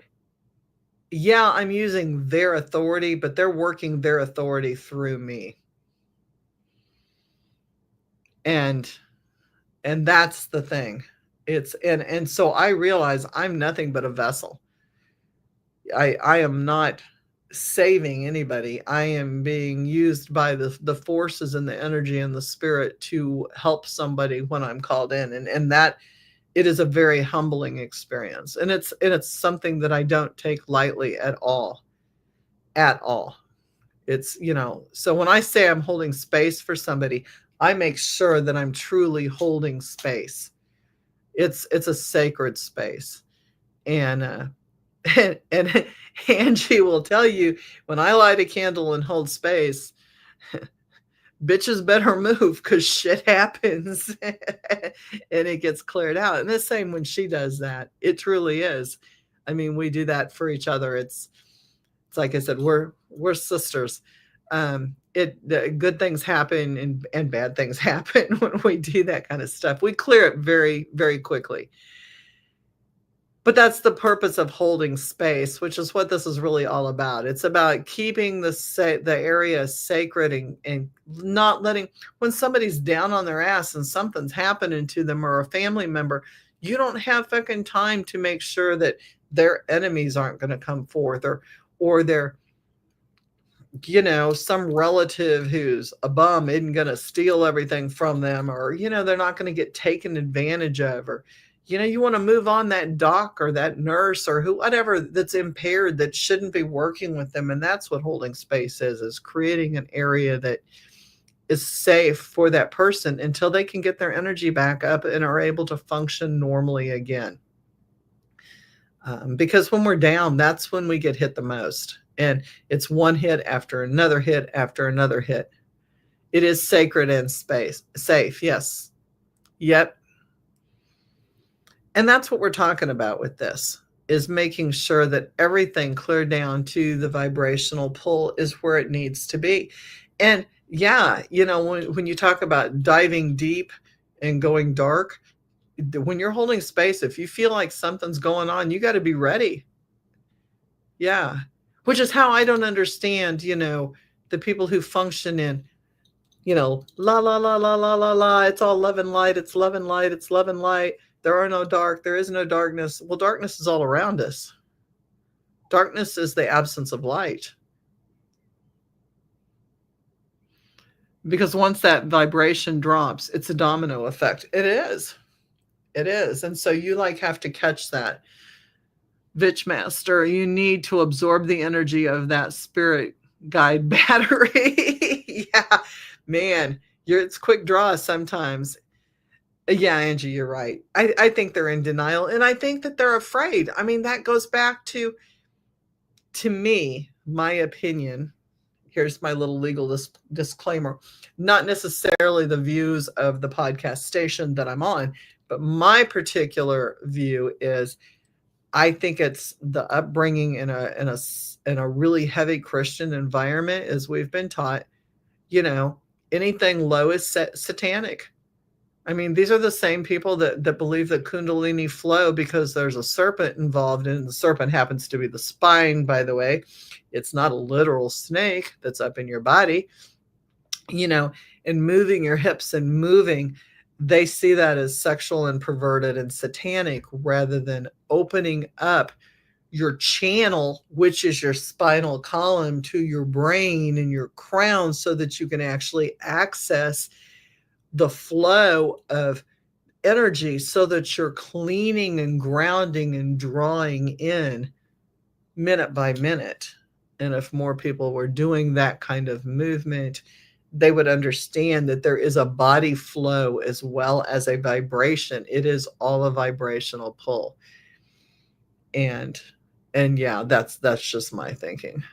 yeah, I'm using their authority, but they're working their authority through me. And that's the thing. It's, and so I realize I'm nothing but a vessel. I am not saving anybody. I am being used by the forces and the energy and the spirit to help somebody when I'm called in. And that, it is a very humbling experience. And it's something that I don't take lightly at all. At all. It's, so when I say I'm holding space for somebody, I make sure that I'm truly holding space. It's a sacred space. And and Angie will tell you, when I light a candle and hold space, bitches better move, because shit happens and it gets cleared out. And the same when she does that. It truly is. I mean, we do that for each other. It's like I said, we're sisters. Good things happen and bad things happen when we do that kind of stuff. We clear it very, very quickly. But that's the purpose of holding space, which is what this is really all about. It's about keeping the area sacred and not letting, when somebody's down on their ass and something's happening to them or a family member, you don't have fucking time to make sure that their enemies aren't going to come forth, or they're, some relative who's a bum isn't going to steal everything from them, or, they're not going to get taken advantage of, or, you want to move on that doc or that nurse or whatever that's impaired, that shouldn't be working with them. And that's what holding space is creating an area that is safe for that person until they can get their energy back up and are able to function normally again. Because when we're down, that's when we get hit the most. And it's one hit after another hit after another hit. It is sacred and safe. Yes. Yep. And that's what we're talking about with this, is making sure that everything cleared down to the vibrational pull is where it needs to be. And yeah, when you talk about diving deep and going dark, when you're holding space, if you feel like something's going on, you got to be ready. Yeah. Which is how I don't understand, the people who function in, la, la, la, la, la, la, la, it's all love and light, it's love and light, it's love and light. There are no dark, there is no darkness. Well, darkness is all around us. Darkness is the absence of light. Because once that vibration drops, it's a domino effect. It is. It is. And so you have to catch that. Vitchmaster, you need to absorb the energy of that spirit guide battery. Yeah, man, it's quick draw sometimes. Yeah, Angie, you're right. I think they're in denial, and I think that they're afraid. I mean, that goes back to me, my opinion. Here's my little legal disclaimer. Not necessarily the views of the podcast station that I'm on, but my particular view is, I think it's the upbringing in a really heavy Christian environment, as we've been taught, Anything low is satanic. I mean, these are the same people that believe that Kundalini flow because there's a serpent involved, and the serpent happens to be the spine, by the way. It's not a literal snake that's up in your body, and moving your hips and moving. They see that as sexual and perverted and satanic rather than opening up your channel, which is your spinal column, to your brain and your crown so that you can actually access the flow of energy so that you're cleaning and grounding and drawing in minute by minute. And if more people were doing that kind of movement, they would understand that there is a body flow as well as a vibration. It is all a vibrational pull. And yeah, that's just my thinking.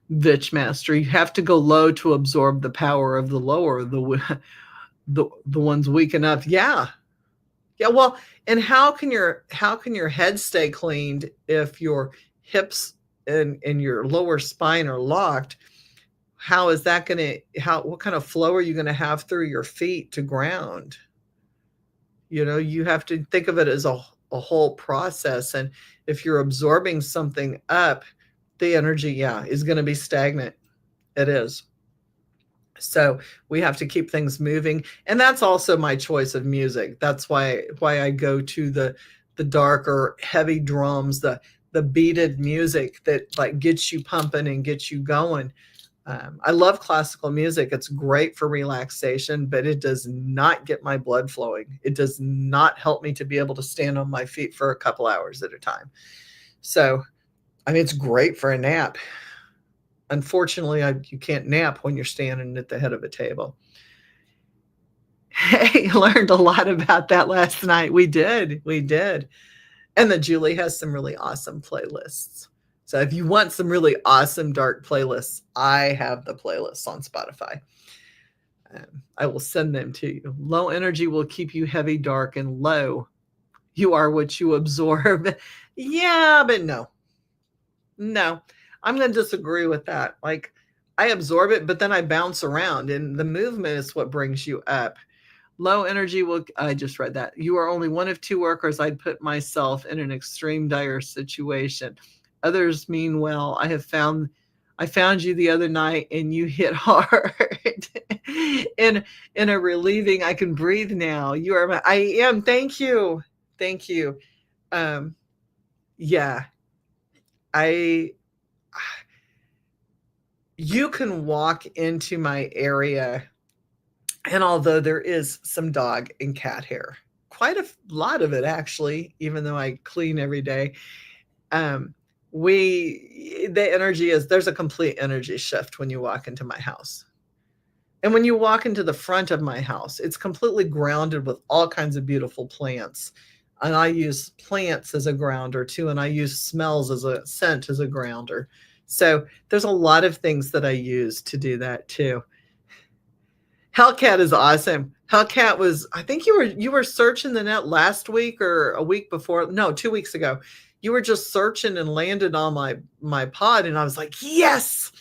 Vitch Master, you have to go low to absorb the power of the lower, the ones weak enough. Yeah. Well, and how can your head stay cleaned if your hips and your lower spine are locked? How is that going to, what kind of flow are you going to have through your feet to ground? You have to think of it as a whole process. And if you're absorbing something up, the energy, is going to be stagnant. It is. So we have to keep things moving. And that's also my choice of music. That's why I go to the darker, heavy drums, the beated music that like gets you pumping and gets you going. I love classical music. It's great for relaxation, but it does not get my blood flowing. It does not help me to be able to stand on my feet for a couple hours at a time. So, I mean, it's great for a nap. Unfortunately, you can't nap when you're standing at the head of a table. Hey, learned a lot about that last night. We did. And then Julie has some really awesome playlists. So if you want some really awesome dark playlists, I have the playlists on Spotify. I will send them to you. Low energy will keep you heavy, dark, and low. You are what you absorb. Yeah, but no. I'm going to disagree with that. Like, I absorb it, but then I bounce around, and the movement is what brings you up. Low energy I just read that. You are only one of two workers. I'd put myself in an extreme dire situation. Others mean well. I found you the other night and you hit hard. in a relieving, I can breathe now. You are I am. Thank you. Yeah. You can walk into my area, and although there is some dog and cat hair, quite a lot of it actually, even though I clean every day, the energy there's a complete energy shift when you walk into my house. And when you walk into the front of my house, it's completely grounded with all kinds of beautiful plants. And I use plants as a grounder too, and I use smells as a scent as a grounder. So there's a lot of things that I use to do that too. Hellcat is awesome. Hellcat was, I think you were searching the net last week or a week before. No, 2 weeks ago. You were just searching and landed on my pod, and I was like, yes.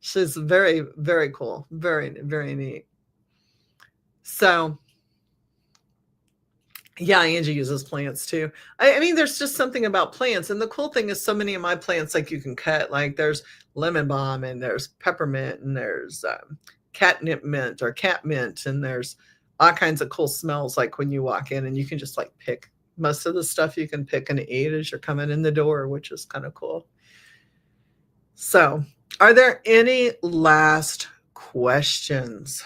She's very, very cool. Very, very neat. So yeah, Angie uses plants too. I mean, there's just something about plants. And the cool thing is so many of my plants, like you can cut, like there's lemon balm and there's peppermint and there's catnip mint or cat mint. And there's all kinds of cool smells. Like when you walk in and you can just like pick most of the stuff you can pick and eat as you're coming in the door, which is kind of cool. So are there any last questions?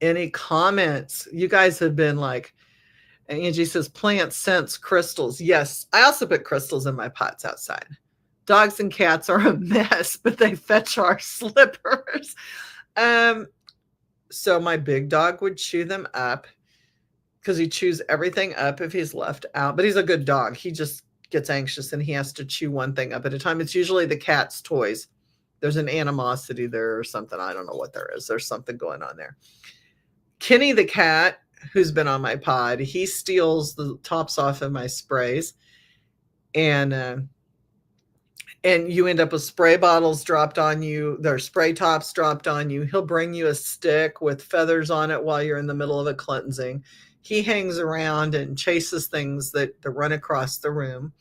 Any comments? You guys have been like, Angie says, plants, scents, crystals. Yes, I also put crystals in my pots outside. Dogs and cats are a mess, but they fetch our slippers. So my big dog would chew them up because he chews everything up if he's left out. But he's a good dog. He just gets anxious and he has to chew one thing up at a time. It's usually the cat's toys. There's an animosity there or something. I don't know what there is. There's something going on there. Kenny the cat, who's been on my pod, he steals the tops off of my sprays. And and you end up with spray bottles dropped on you. Their spray tops dropped on you. He'll bring you a stick with feathers on it while you're in the middle of a cleansing. He hangs around and chases things that run across the room.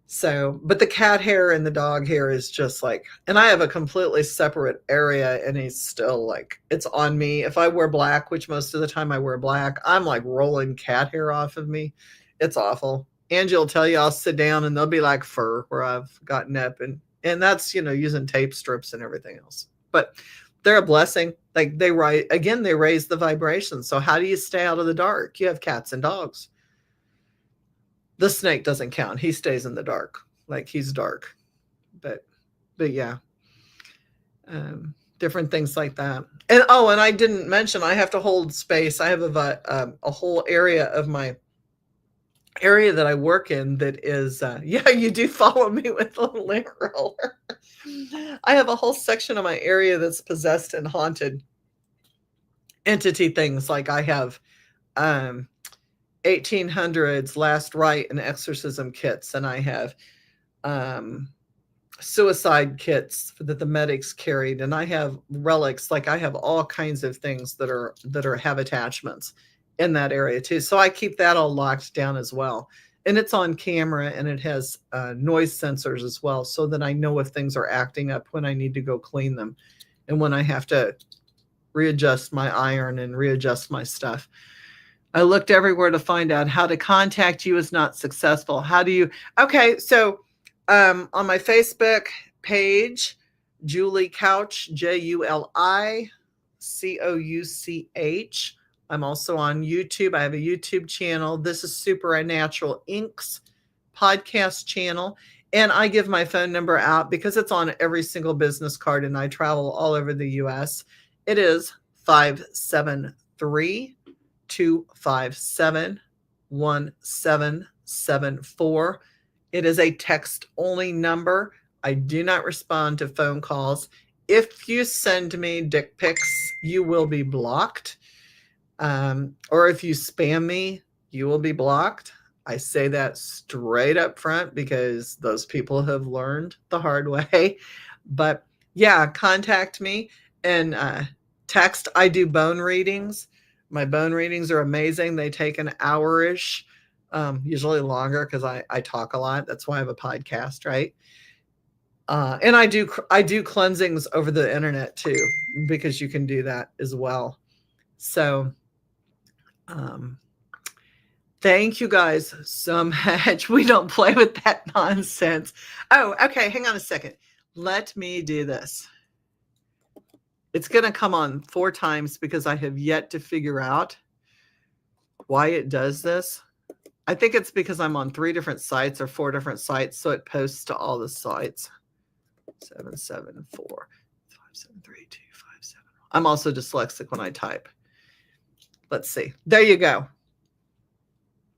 So, but the cat hair and the dog hair is just like, and I have a completely separate area, and he's still like, it's on me. If I wear black, which most of the time I wear black, I'm like rolling cat hair off of me. It's awful. Angie will tell you, I'll sit down and they'll be like fur where I've gotten up, and that's, using tape strips and everything else. But they're a blessing. Like they raise the vibration. So how do you stay out of the dark? You have cats and dogs. The snake doesn't count. He stays in the dark. Like he's dark. But yeah. Different things like that. And I didn't mention, I have to hold space. I have a whole area of my area that I work in that is, yeah, you do follow me with a lint roller. I have a whole section of my area that's possessed and haunted entity things. Like I have 1800s last rite and exorcism kits, and I have suicide kits that the medics carried, and I have relics. Like I have all kinds of things that have attachments in that area too. So I keep that all locked down as well, and it's on camera, and it has noise sensors as well, so that I know if things are acting up, when I need to go clean them, and when I have to readjust my iron and readjust my stuff. I looked everywhere to find out how to contact you is not successful. How do you? Okay, so on my Facebook page, Julie Couch, JuliCouch. I'm also on YouTube. I have a YouTube channel. This is Supernatural Inc.'s podcast channel. And I give my phone number out because it's on every single business card, and I travel all over the U.S. It is 573-257-1774. It is a text-only number. I do not respond to phone calls. If you send me dick pics, you will be blocked. Or if you spam me, you will be blocked. I say that straight up front because those people have learned the hard way. But yeah, contact me and text. I do bone readings. My bone readings are amazing. They take an hour-ish, usually longer because I talk a lot. That's why I have a podcast, right? And I do cleansings over the internet too, because you can do that as well. So thank you guys so much. We don't play with that nonsense. Oh, okay. Hang on a second. Let me do this. It's going to come on 4 times because I have yet to figure out why it does this. I think it's because I'm on 3 different sites or 4 different sites, so it posts to all the sites. 774 573 257. I'm also dyslexic when I type. Let's see. There you go.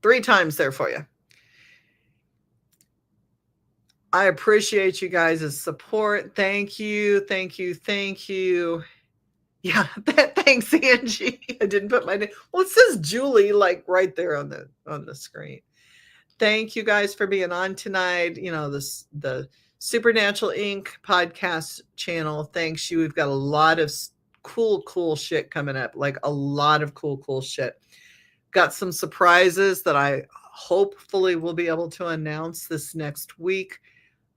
3 times there for you. I appreciate you guys' support. Thank you. Thank you. Thank you. Yeah, thanks, Angie. I didn't put my name. Well, it says Julie like right there on the screen. Thank you guys for being on tonight. The Supernatural Inc. podcast channel. Thanks you. We've got a lot of cool shit coming up. Like a lot of cool shit. Got some surprises that I hopefully will be able to announce this next week.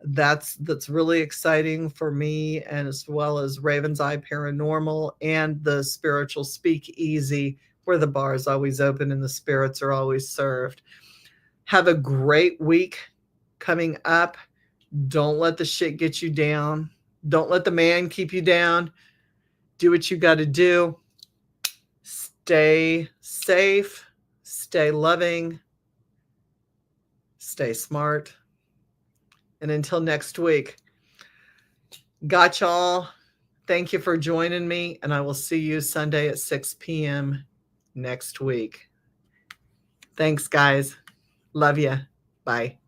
That's really exciting for me, and as well as Raven's Eye Paranormal and the Spiritual Speakeasy, where the bar is always open and the spirits are always served. Have a great week coming up. Don't let the shit get you down. Don't let the man keep you down. Do what you got to do. Stay safe. Stay loving. Stay smart. And until next week, got y'all. Thank you for joining me, and I will see you Sunday at 6 p.m. next week. Thanks, guys. Love ya. Bye.